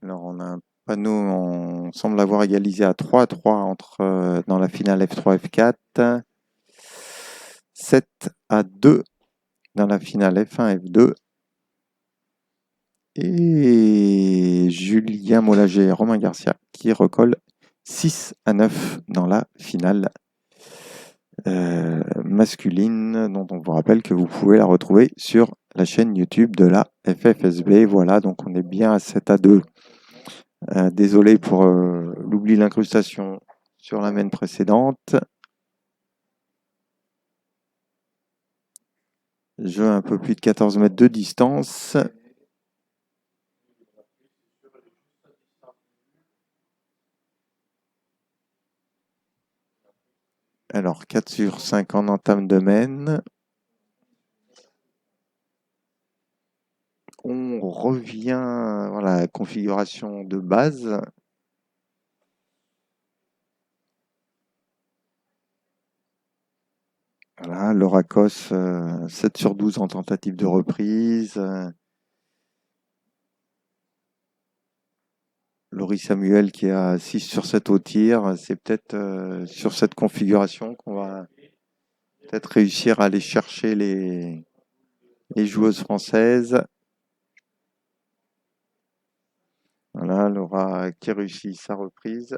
Alors, on a un panneau, on semble avoir égalisé à 3 à 3 dans la finale F3, F4. 7 à 2 dans la finale F1, F2. Et Julien Mollager et Romain Garcia qui recollent 6 à 9 dans la finale masculine, dont on vous rappelle que vous pouvez la retrouver sur la chaîne YouTube de la FFSB. Voilà, donc on est bien à 7 à 2. Désolé pour l'oubli de l'incrustation sur la main précédente. Jeu un peu plus de 14 mètres de distance. Alors, 4 sur 5 en entame de main. On revient à la configuration de base. Voilà, l'Oracos 7 sur 12 en tentative de reprise. Laurie Samuel qui a 6 sur 7 au tir. C'est peut-être sur cette configuration qu'on va peut-être réussir à aller chercher les joueuses françaises. Voilà, Laura qui réussit sa reprise.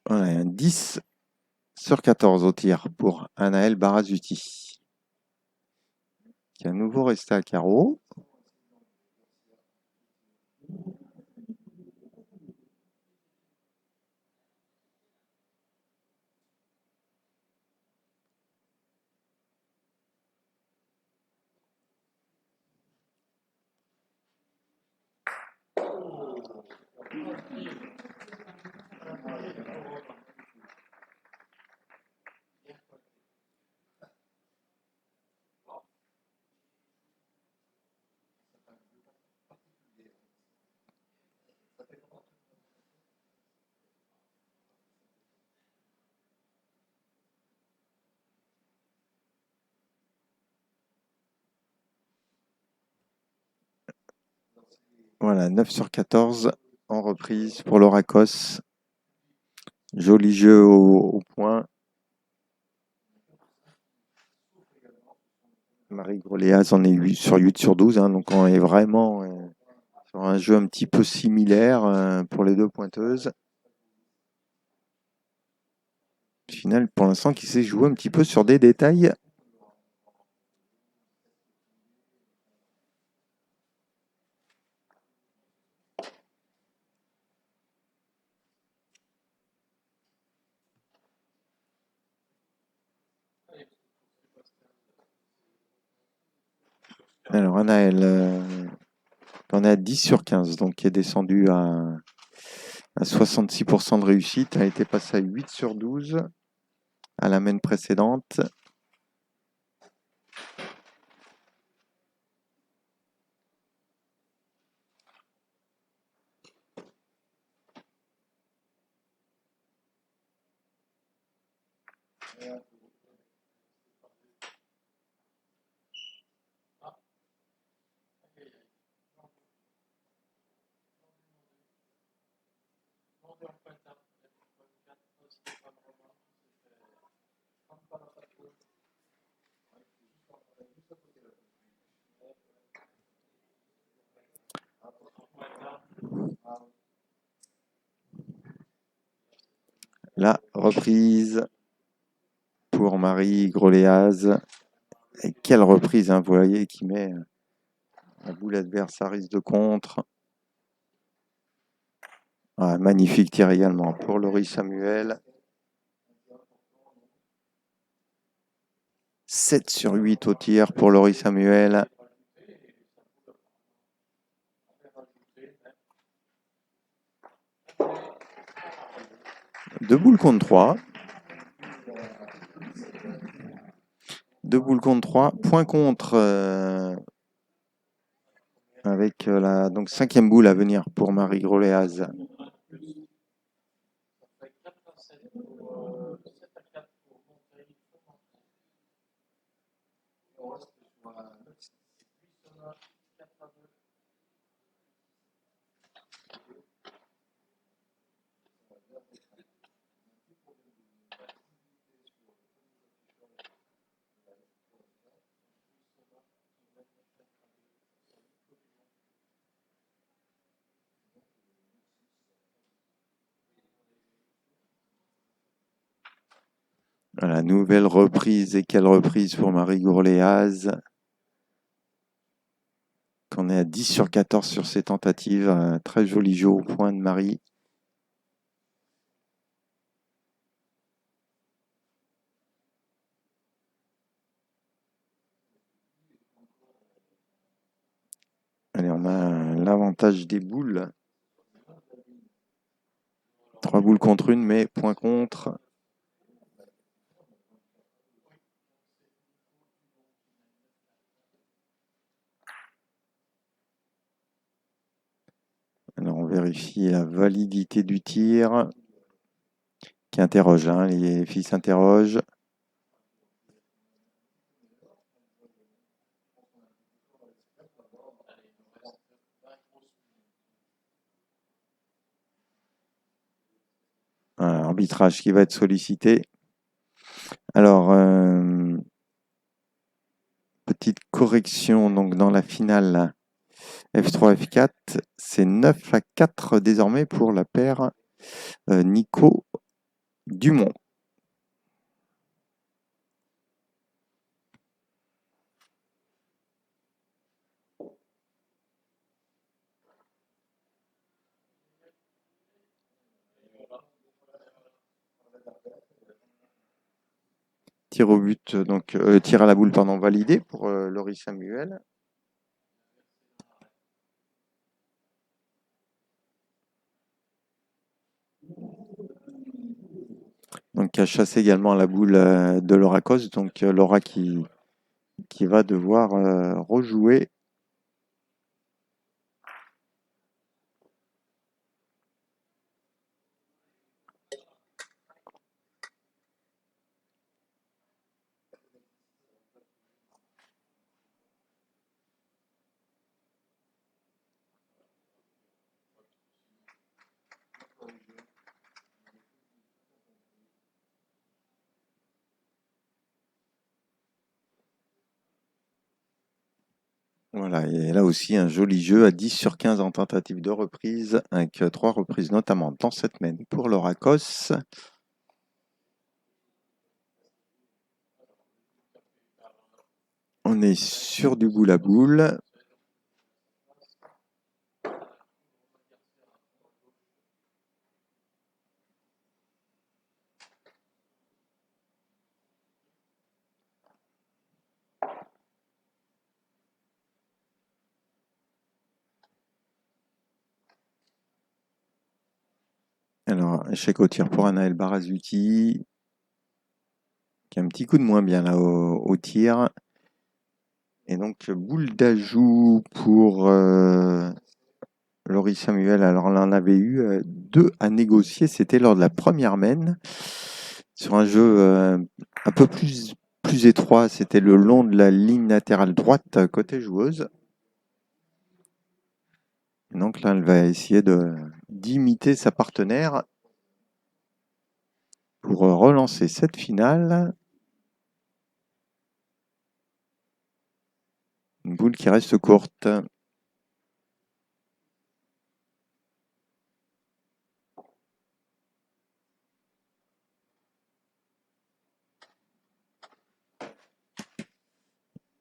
Voilà, un 10 sur 14 au tir pour Anaël Barazuti, qui est à nouveau resté à carreau. Voilà, 9 sur 14 en reprise pour l'Oracos. Joli jeu au point. Marie Groléaz en est 8 sur 12, hein, donc on est vraiment sur un jeu un petit peu similaire pour les deux pointeuses. Au final, pour l'instant, qui s'est joué un petit peu sur des détails. Alors, Anaël, on est à 10 sur 15, donc qui est descendu à 66% de réussite. Elle a été passée à 8 sur 12 à la main précédente. La reprise pour Marie Groléaz. Et quelle reprise, hein, vous voyez, qui met la boule adverse à risque de contre. Ah, magnifique tir également pour Laurie Samuel. 7 sur 8 au tir pour Laurie Samuel. Deux boules contre 3. Deux boules contre 3. Point contre avec la donc cinquième boule à venir pour Marie Groléaz. Voilà, nouvelle reprise, et quelle reprise pour Marie Gourléaz. On est à 10 sur 14 sur ses tentatives. Un très joli jeu au point de Marie. Allez, on a l'avantage des boules. 3 boules contre une, mais point contre. Alors, on vérifie la validité du tir. Qui interroge, hein, les filles s'interrogent. Un arbitrage qui va être sollicité. Alors, petite correction, donc dans la finale F3, F4, c'est 9 à 4 désormais pour la paire Nico Dumont. Tir au but, donc tir à la boule, pardon, validé pour Laurie Samuel. Donc, qui a chassé également la boule de Laura Cos. Donc, Laura qui va devoir rejouer. Voilà, et là aussi un joli jeu à 10 sur 15 en tentative de reprise, avec 3 reprises notamment dans cette main pour Laura Cos. On est sur du boule à boule. Alors, échec au tir pour Anaël Barazuti, qui a un petit coup de moins bien là au tir. Et donc, boule d'ajout pour Laurie Samuel. Alors, on en avait eu 2 à négocier. C'était lors de la première main. Sur un jeu un peu plus étroit, c'était le long de la ligne latérale droite côté joueuse. Donc là, elle va essayer d'imiter sa partenaire pour relancer cette finale. Une boule qui reste courte.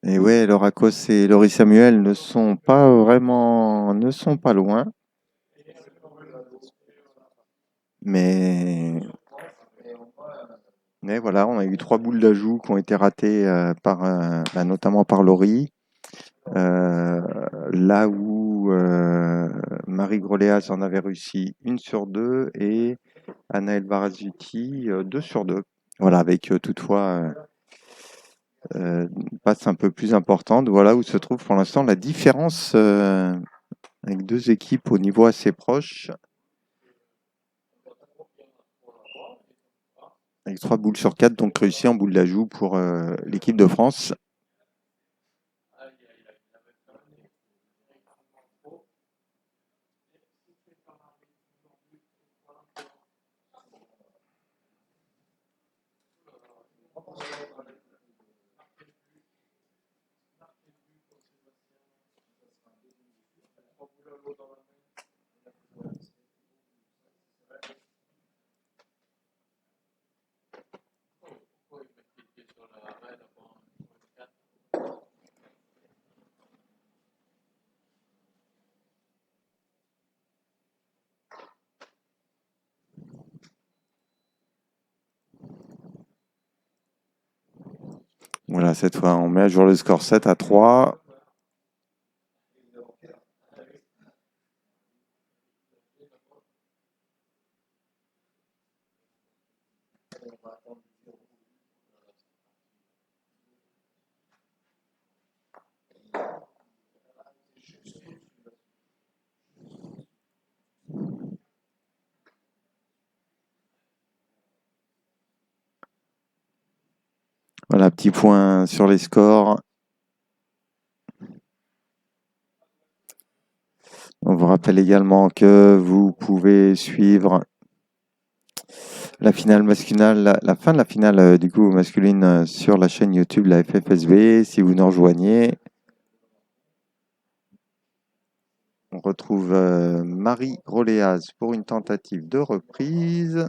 Et ouais, Laura Cos et Laurie Samuel ne sont pas loin. Mais voilà, on a eu 3 boules d'ajout qui ont été ratées notamment par Laurie. Là où Marie Groléas en avait réussi 1 sur 2 et Anaël Barazuti 2 sur 2. Voilà, avec toutefois une passe un peu plus importante. Voilà où se trouve pour l'instant la différence avec 2 équipes au niveau assez proche. Avec 3 boules sur 4, donc réussi en boule d'ajout pour l'équipe de France. Voilà, cette fois, on met à jour le score 7-3. Voilà, petit point sur les scores. On vous rappelle également que vous pouvez suivre la finale masculine, la fin de la finale du coup masculine sur la chaîne YouTube la FFSB. Si vous nous rejoignez, on retrouve Marie Roléaz pour une tentative de reprise.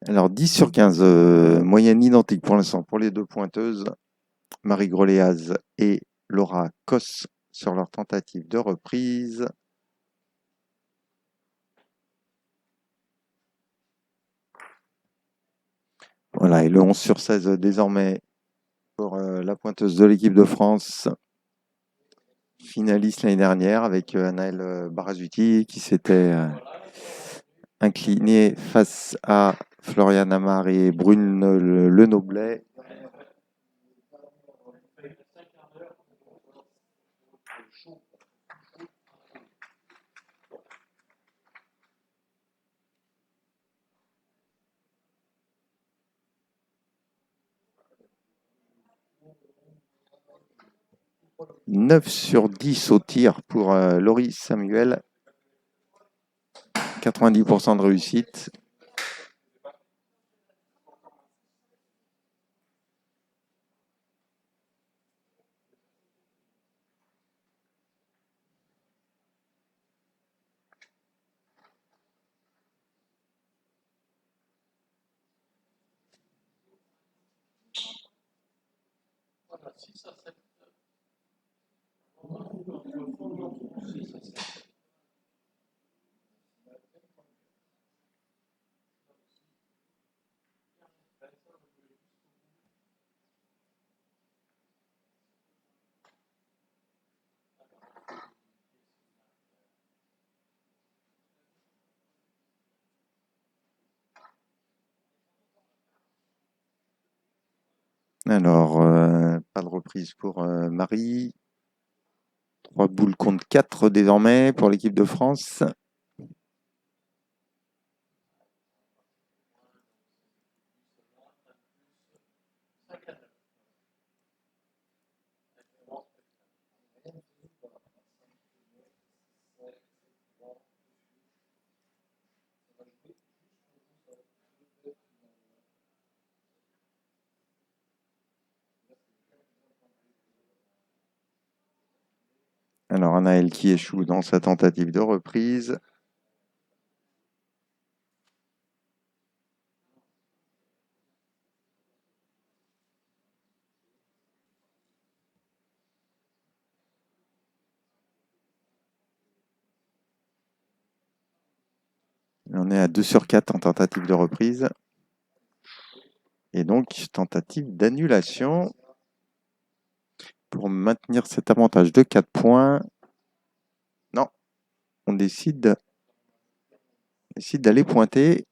Alors 10 sur 15, moyenne identique pour l'instant pour les deux pointeuses, Marie Groléaz et Laura Cos sur leur tentative de reprise. Voilà, et le 11 sur 16 désormais pour la pointeuse de l'équipe de France, finaliste l'année dernière avec Anaëlle Barazuti qui s'était inclinée face à Floriane Amar et Brune Lenoblet. « 9 sur 10 au tir pour Laurie Samuel. 90% de réussite. Alors, pas de reprise pour Marie. 3 boules contre 4 désormais pour l'équipe de France. Alors, Anaëlle qui échoue dans sa tentative de reprise. On est à 2 sur 4 en tentative de reprise. Et donc, tentative d'annulation pour maintenir cet avantage de 4 points. Non, on décide d'aller pointer.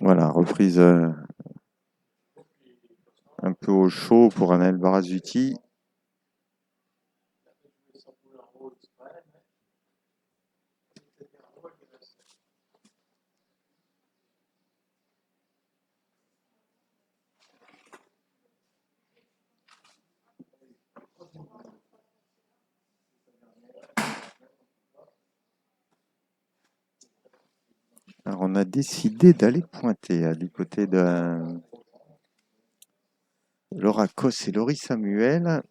Voilà, reprise un peu au chaud pour Anaël Barazuti. Alors, on a décidé d'aller pointer du côté de Laura Cos et Laurie Samuel.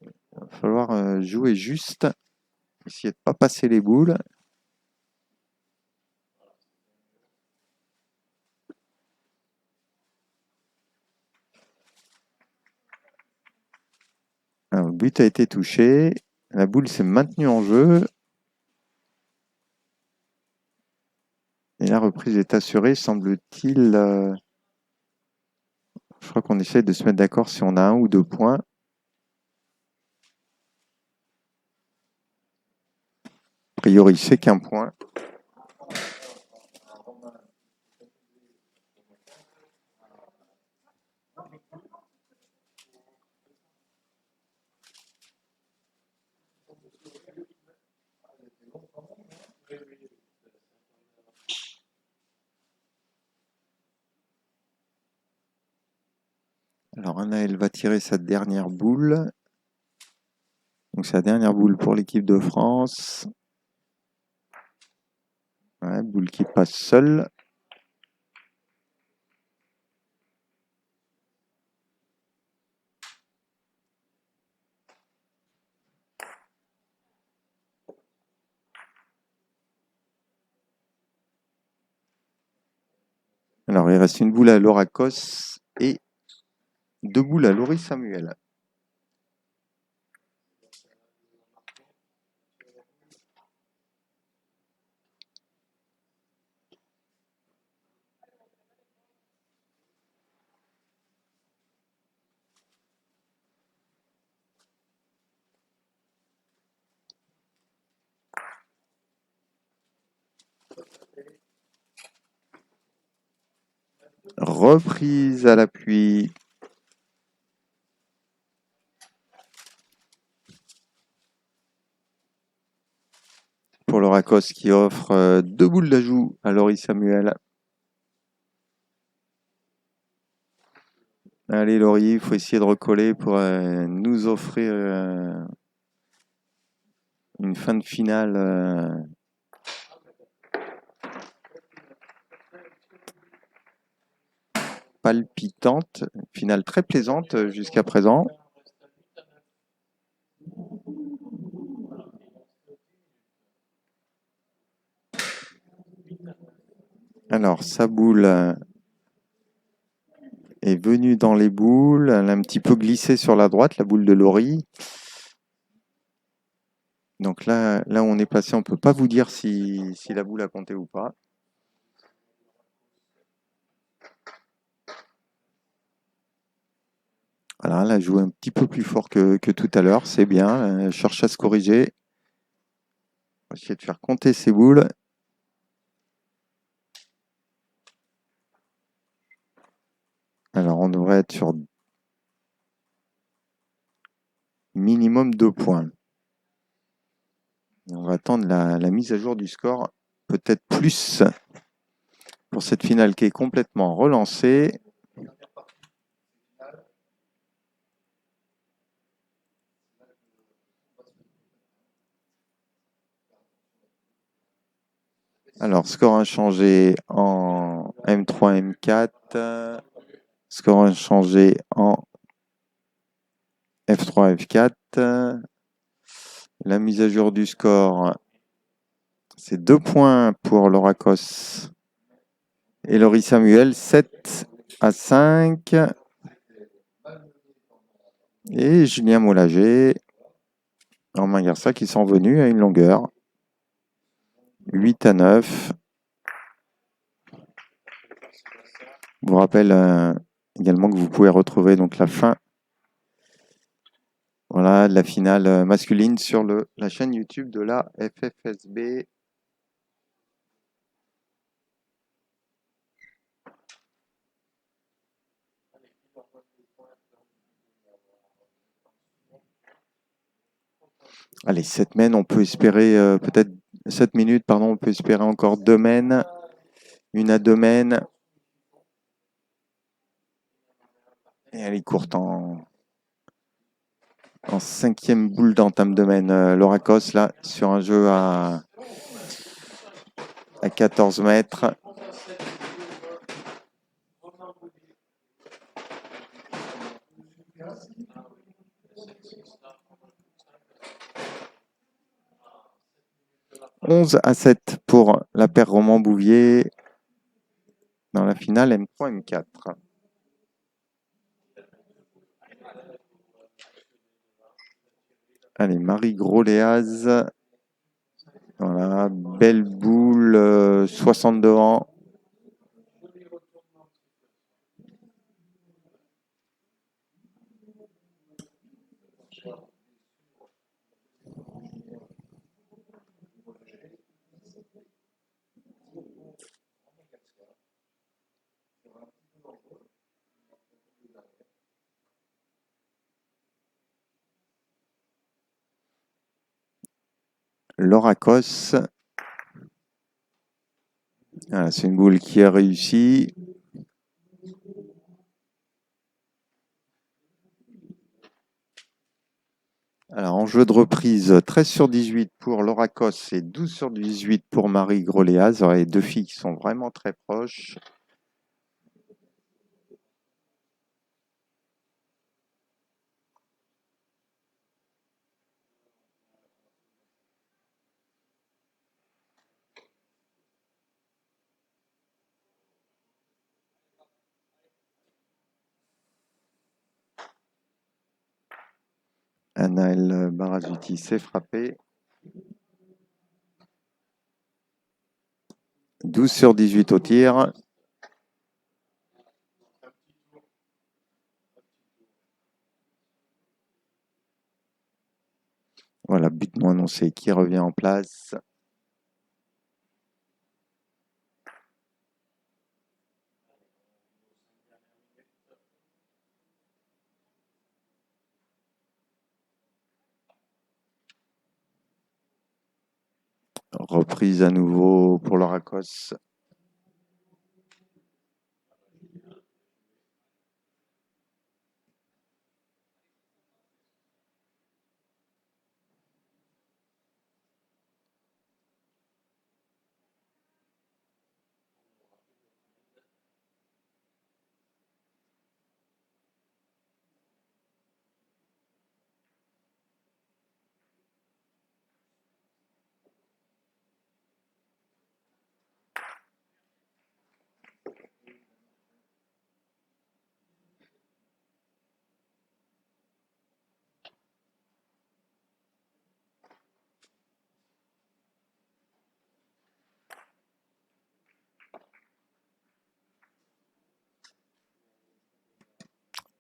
Il va falloir jouer juste, essayer de ne pas passer les boules. Alors, le but a été touché. La boule s'est maintenue en jeu. Et la reprise est assurée, semble-t-il. Je crois qu'on essaie de se mettre d'accord si on a 1 ou 2 points. A priori, c'est qu'un point. Alors, Anaël va tirer sa dernière boule. Donc, sa dernière boule pour l'équipe de France. Ouais, boule qui passe seule. Alors, il reste une boule à Laura Cos et 2 boules à Laurie Samuel. Reprise à l'appui. Pour Laura Cos qui offre 2 boules d'ajout à Laurie Samuel. Allez Laurie, il faut essayer de recoller pour nous offrir une fin de finale palpitante, finale très plaisante jusqu'à présent. Alors, sa boule est venue dans les boules. Elle a un petit peu glissé sur la droite, la boule de Laurie. Donc là où on est passé, on ne peut pas vous dire si la boule a compté ou pas. Voilà, elle a joué un petit peu plus fort que tout à l'heure. C'est bien. Elle cherche à se corriger. On va essayer de faire compter ses boules. Alors, on devrait être sur minimum 2 points. On va attendre la mise à jour du score, peut-être plus pour cette finale qui est complètement relancée. Alors, score inchangé en M3, M4. Score inchangé en F3, F4. La mise à jour du score, c'est 2 points pour Laura Cos et Laurie Samuel, 7-5. Et Julien Moulager, Romain Garça qui sont venus à une longueur. 8-9. Je vous rappelle également que vous pouvez retrouver donc la fin de la finale masculine sur la chaîne YouTube de la FFSB. Allez, 7 mènes, on peut espérer peut-être 7 minutes, pardon, on peut espérer encore 2 mènes, une à 2 mènes. Et elle est courte en 5e boule d'entame de mène. Laura Cos, là, sur un jeu à 14 mètres. « 11-7 pour la paire Roman-Bouvier dans la finale M3, M4. Allez, Marie Groléaz. Voilà, belle boule, 62 ans. Laura Cos. Voilà, c'est une boule qui a réussi. Alors, en jeu de reprise, 13 sur 18 pour Laura Cos et 12 sur 18 pour Marie Groléaz. Les deux filles qui sont vraiment très proches. Anaël Barazuti s'est frappée. 12 sur 18 au tir. Voilà, but non annoncé qui revient en place. Reprise à nouveau pour Laura Cos. «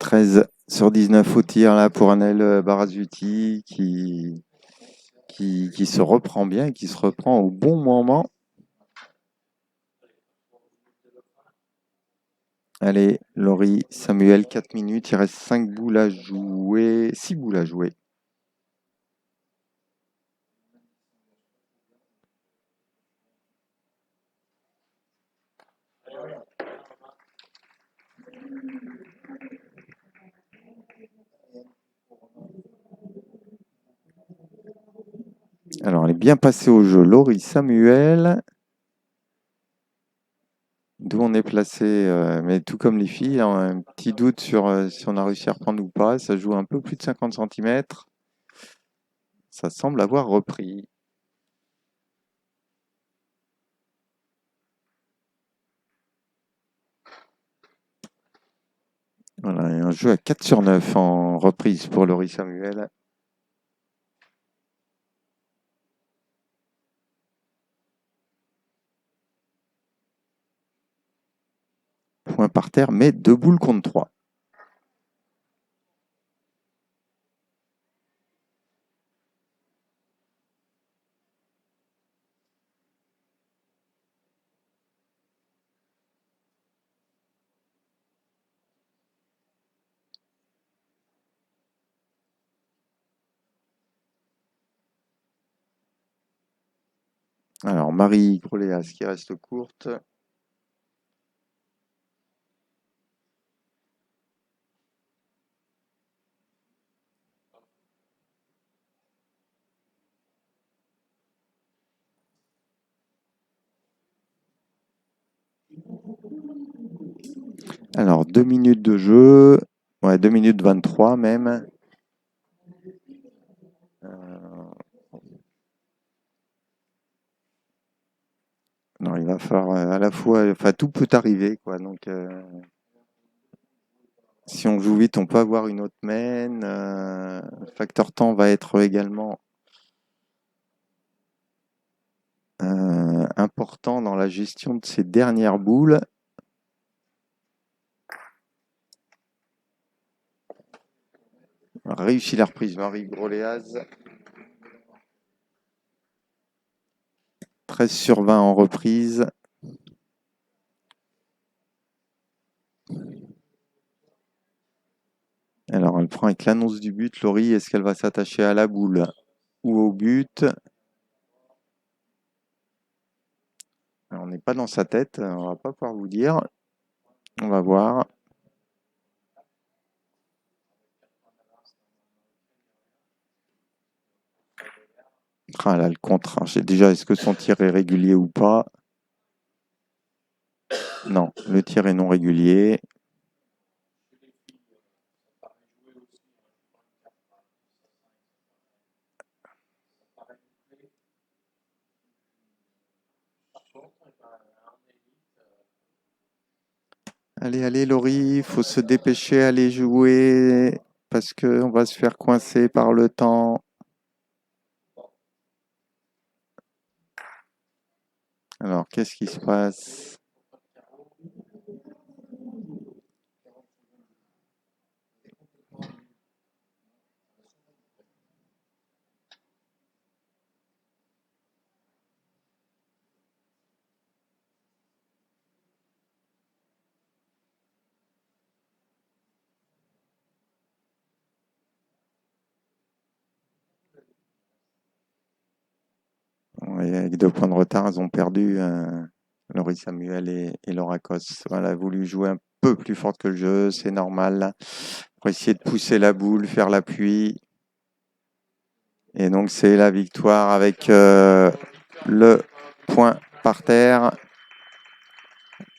13 sur 19 au tir là pour Anaël Barazuti qui se reprend bien, qui se reprend au bon moment. Allez, Laurie, Samuel, 4 minutes, il reste 5 boules à jouer, 6 boules à jouer. Alors, elle est bien passée au jeu, Laurie Samuel. D'où on est placé, mais tout comme les filles, on a un petit doute sur si on a réussi à reprendre ou pas. Ça joue un peu plus de 50 cm. Ça semble avoir repris. Voilà, et un jeu à 4 sur 9 en reprise pour Laurie Samuel. Point par terre, mais 2 boules contre 3. Alors, Marie Groléas qui reste courte. Alors, 2 minutes de jeu. Ouais, 2 minutes 23 même. Non, il va falloir à la fois, enfin tout peut arriver, quoi. Donc, si on joue vite, on peut avoir une autre main. Le facteur temps va être également important dans la gestion de ces dernières boules. Réussi la reprise, Marie Groléaz. 13 sur 20 en reprise. Alors, elle prend avec l'annonce du but. Laurie, est-ce qu'elle va s'attacher à la boule ou au but? Alors, on n'est pas dans sa tête, on va pas pouvoir vous dire. On va voir. Ah là, le contre. Déjà, est-ce que son tir est régulier ou pas? Non, le tir est non régulier. Allez, allez, Laurie, il faut se dépêcher, aller jouer parce qu'on va se faire coincer par le temps. Alors, qu'est-ce qui se passe? Ouais, avec 2 points de retard, ils ont perdu Laurie Samuel et Laura Cos. Voilà, elle a voulu jouer un peu plus forte que le jeu, c'est normal. Pour essayer de pousser la boule, faire l'appui. Et donc, c'est la victoire avec le point par terre.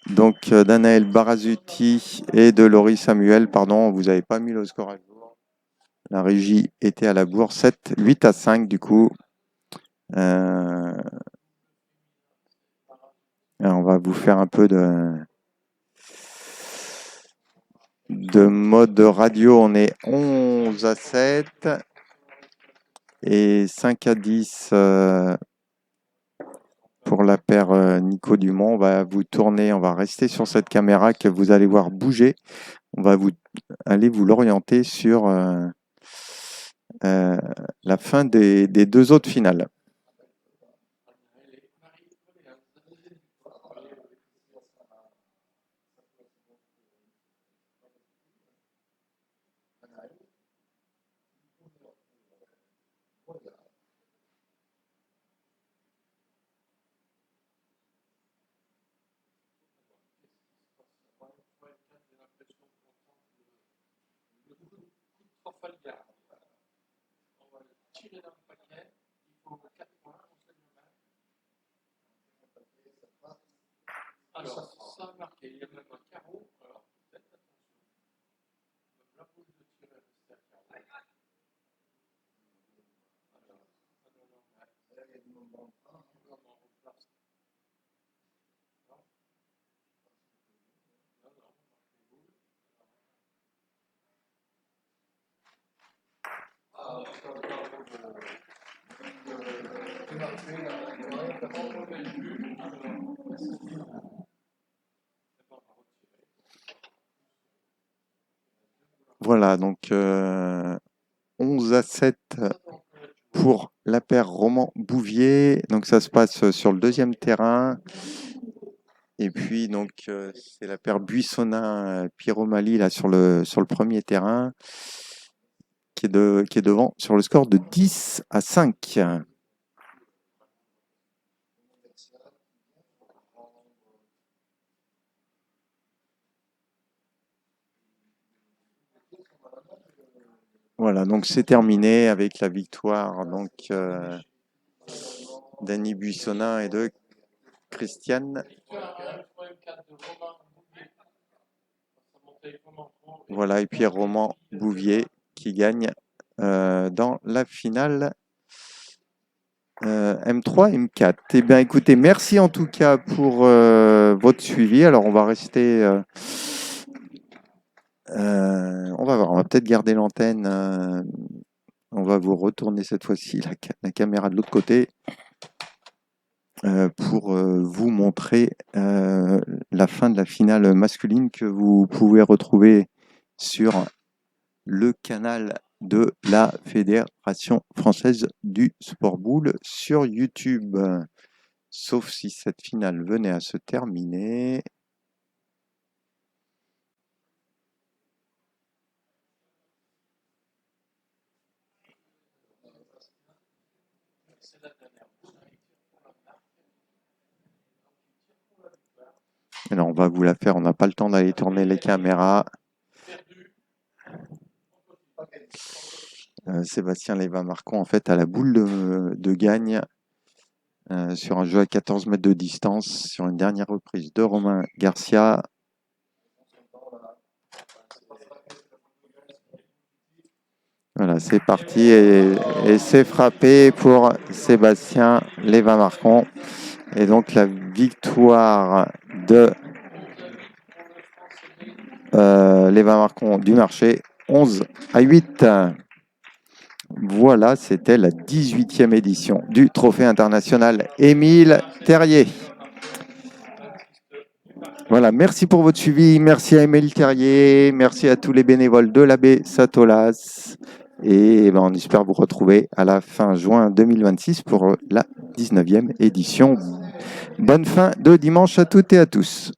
Donc, d'Anaël Barazuti et de Laurie Samuel. Pardon, vous n'avez pas mis le score à jour. La régie était à la bourre. 8-5 du coup. On va vous faire un peu de mode radio. On est 11-7 et 5-10 pour la paire Nico Dumont. On va vous tourner, on va rester sur cette caméra que vous allez voir bouger. On va aller vous l'orienter sur la fin des 2 autres finales. Voilà, donc 11-7 pour la paire Roman-Bouvier. Donc ça se passe sur le deuxième terrain. Et puis donc c'est la paire Buissonnin-Pieromali là sur le premier terrain qui est devant sur le score de 10-5. Voilà, donc c'est terminé avec la victoire d'Annie Buissonnin et de Christiane. Voilà, et puis Roman Bouvier qui gagne dans la finale M3, M4. Eh bien, écoutez, merci en tout cas pour votre suivi. Alors, on va rester... on va voir, on va peut-être garder l'antenne. On va vous retourner cette fois-ci la caméra de l'autre côté pour vous montrer la fin de la finale masculine que vous pouvez retrouver sur le canal de la Fédération française du sport boule sur YouTube. Sauf si cette finale venait à se terminer. Alors on va vous la faire, on n'a pas le temps d'aller tourner les caméras. Sébastien Lévin-Marcon en fait à la boule de gagne sur un jeu à 14 mètres de distance sur une dernière reprise de Romain Garcia. Voilà, c'est parti et c'est frappé pour Sébastien Lévin-Marcon. Et donc la victoire de Lévin-Marcon du marché, 11-8. Voilà, c'était la 18e édition du Trophée international Émile Terrier. Voilà, merci pour votre suivi, merci à Émile Terrier, merci à tous les bénévoles de l'AB Satolas. Et ben, on espère vous retrouver à la fin juin 2026 pour la 19e édition. Bonne fin de dimanche à toutes et à tous.